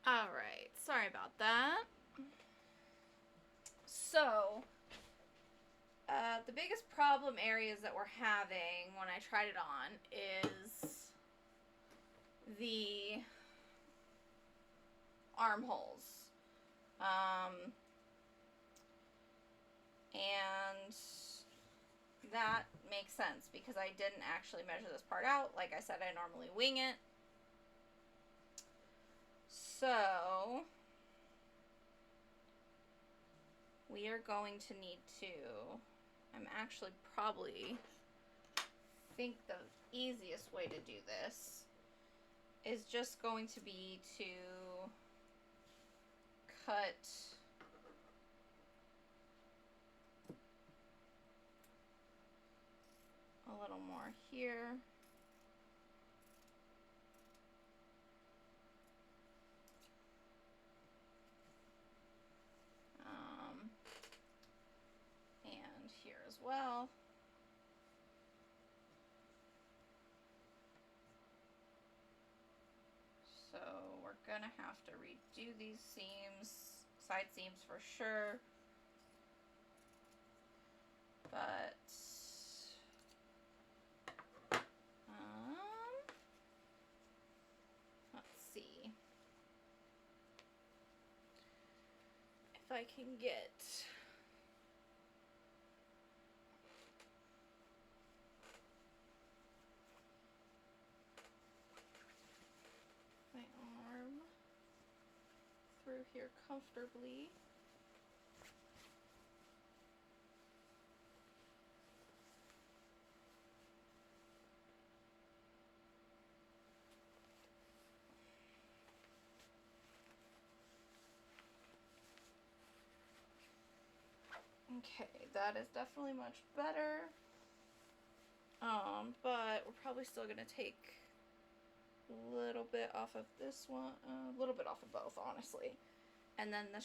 Alright, sorry about that. So, the biggest problem areas that we're having when I tried it on is the armholes. And that makes sense because I didn't actually measure this part out. Like I said, I normally wing it. So, we are going to need to, I'm actually probably think the easiest way to do this is just going to be to cut a little more here. And here as well. So we're gonna have to redo these seams, side seams for sure. But let's see if I can get my arm through here comfortably. Okay, that is definitely much better. But we're probably still gonna take a little bit off of this one, a little bit off of both, honestly. And then the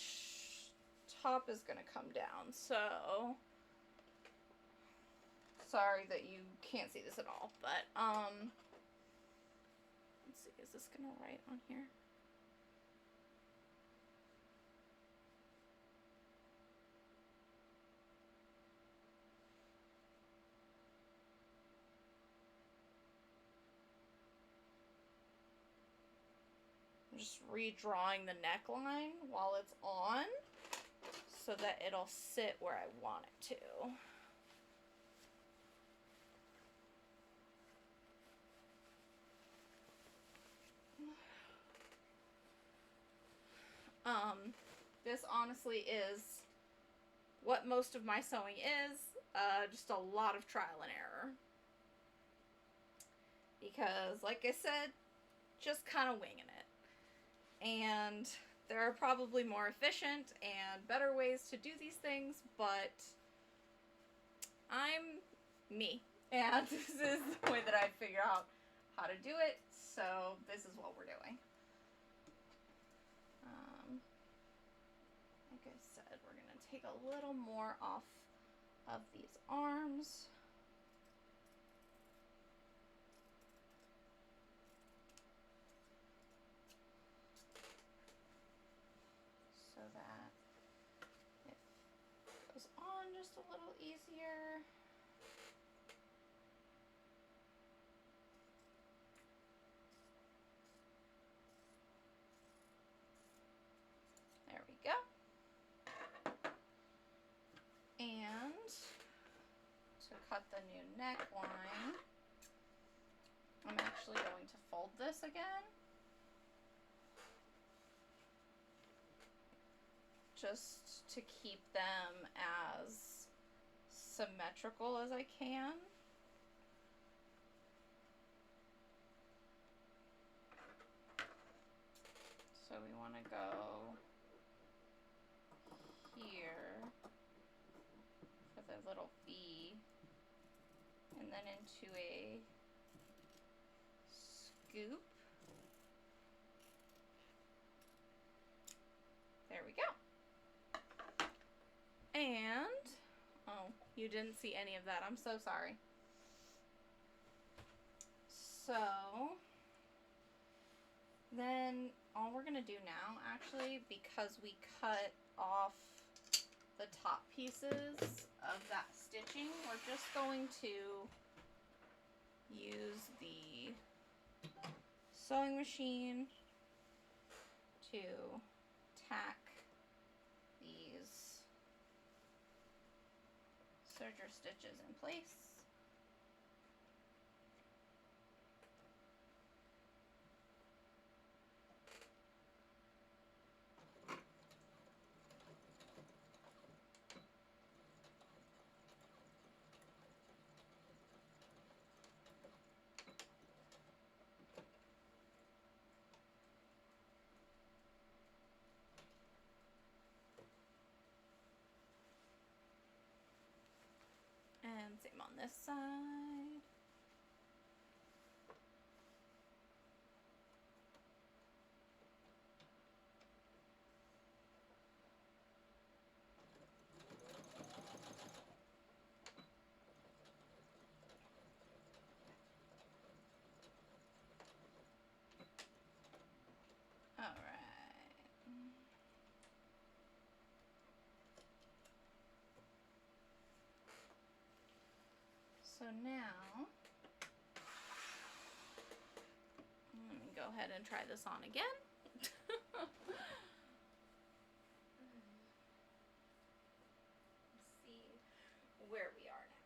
top is gonna come down, so sorry that you can't see this at all, but, let's see, is this gonna write on here? I'm just redrawing the neckline while it's on so that it'll sit where I want it to. This honestly is what most of my sewing is, just a lot of trial and error. Because, like I said, just kind of winging it. And there are probably more efficient and better ways to do these things, but I'm me. And this is the way that I figure out how to do it, so this is what we're doing. Like I said, we're going to take a little more off of these arms. So that it goes on just a little easier. There we go. And to cut the new neckline, I'm actually going to fold this again. Just to keep them as symmetrical as I can. So we want to go here for the little V, and then into a scoop. There we go. And, oh, you didn't see any of that. I'm so sorry. So, Then all we're going to do now, actually, because we cut off the top pieces of that stitching, we're just going to use the sewing machine to tack these serger stitches in place. And same on this side. All right. So now, let me go ahead and try this on again. Let's see where we are now.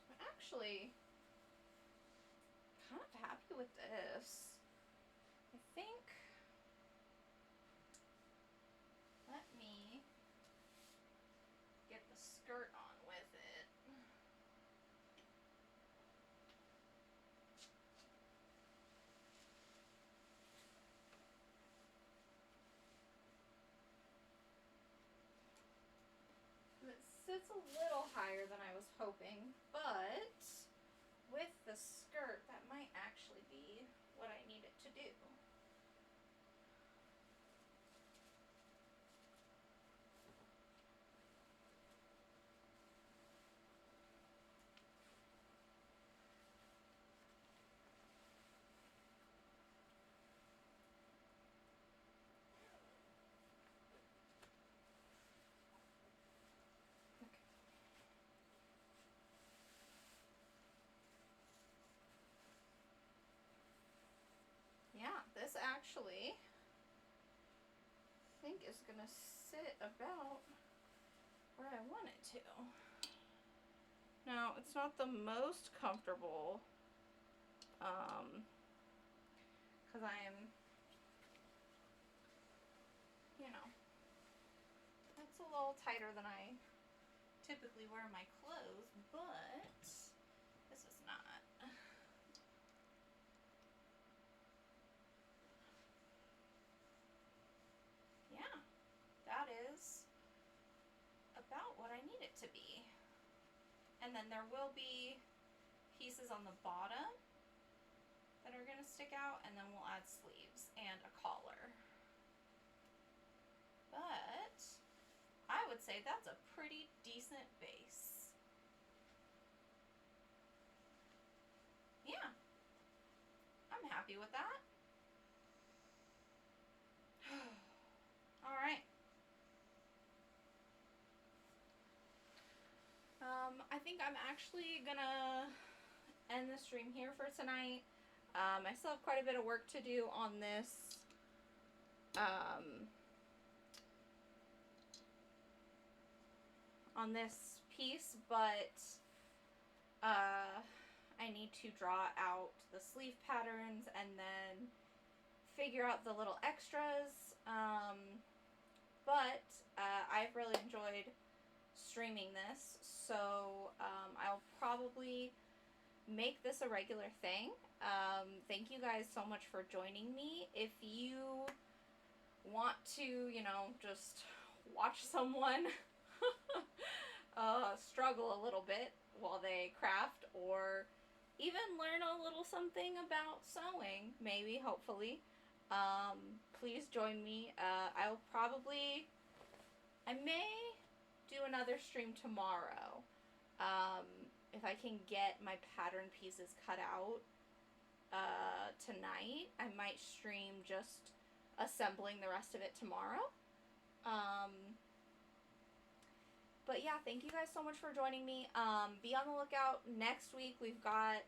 I'm actually kind of happy with this. I think, let me get the skirt on with it. It sits a little higher than I was hoping, but with the skirt, that might actually be what I need it to do. Yeah, this actually, I think is gonna sit about where I want it to. Now, it's not the most comfortable, because I am, you know, that's a little tighter than I typically wear my clothes, but this is not. Yeah, that is about what I need it to be. And then there will be pieces on the bottom that are going to stick out, and then we'll add sleeves and a collar. But I would say that's a pretty decent base. Yeah, I'm happy with that. All right. I think I'm actually gonna end the stream here for tonight. I still have quite a bit of work to do on this. On this piece, but I need to draw out the sleeve patterns and then figure out the little extras. But I've really enjoyed streaming this, so I'll probably make this a regular thing. Thank you guys so much for joining me. If you want to, you know, just watch someone struggle a little bit while they craft, or even learn a little something about sewing, maybe, hopefully. Please join me. I may do another stream tomorrow. Um, if I can get my pattern pieces cut out tonight, I might stream just assembling the rest of it tomorrow. But yeah, thank you guys so much for joining me. Be on the lookout next week. We've got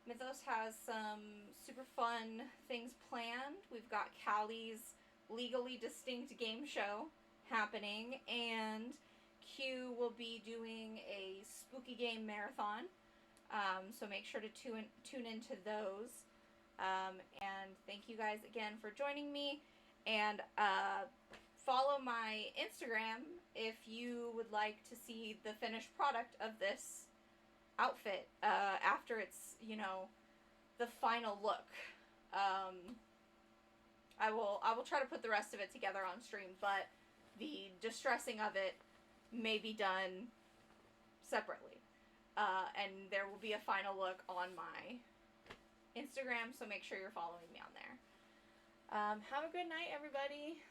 Mythos has some super fun things planned. We've got Callie's Legally Distinct game show happening, and Q will be doing a spooky game marathon. So make sure to tune into those. And thank you guys again for joining me. And follow my Instagram if you would like to see the finished product of this outfit after it's, the final look. I will try to put the rest of it together on stream, but the distressing of it may be done separately. And there will be a final look on my Instagram, so make sure you're following me on there. Have a good night, everybody.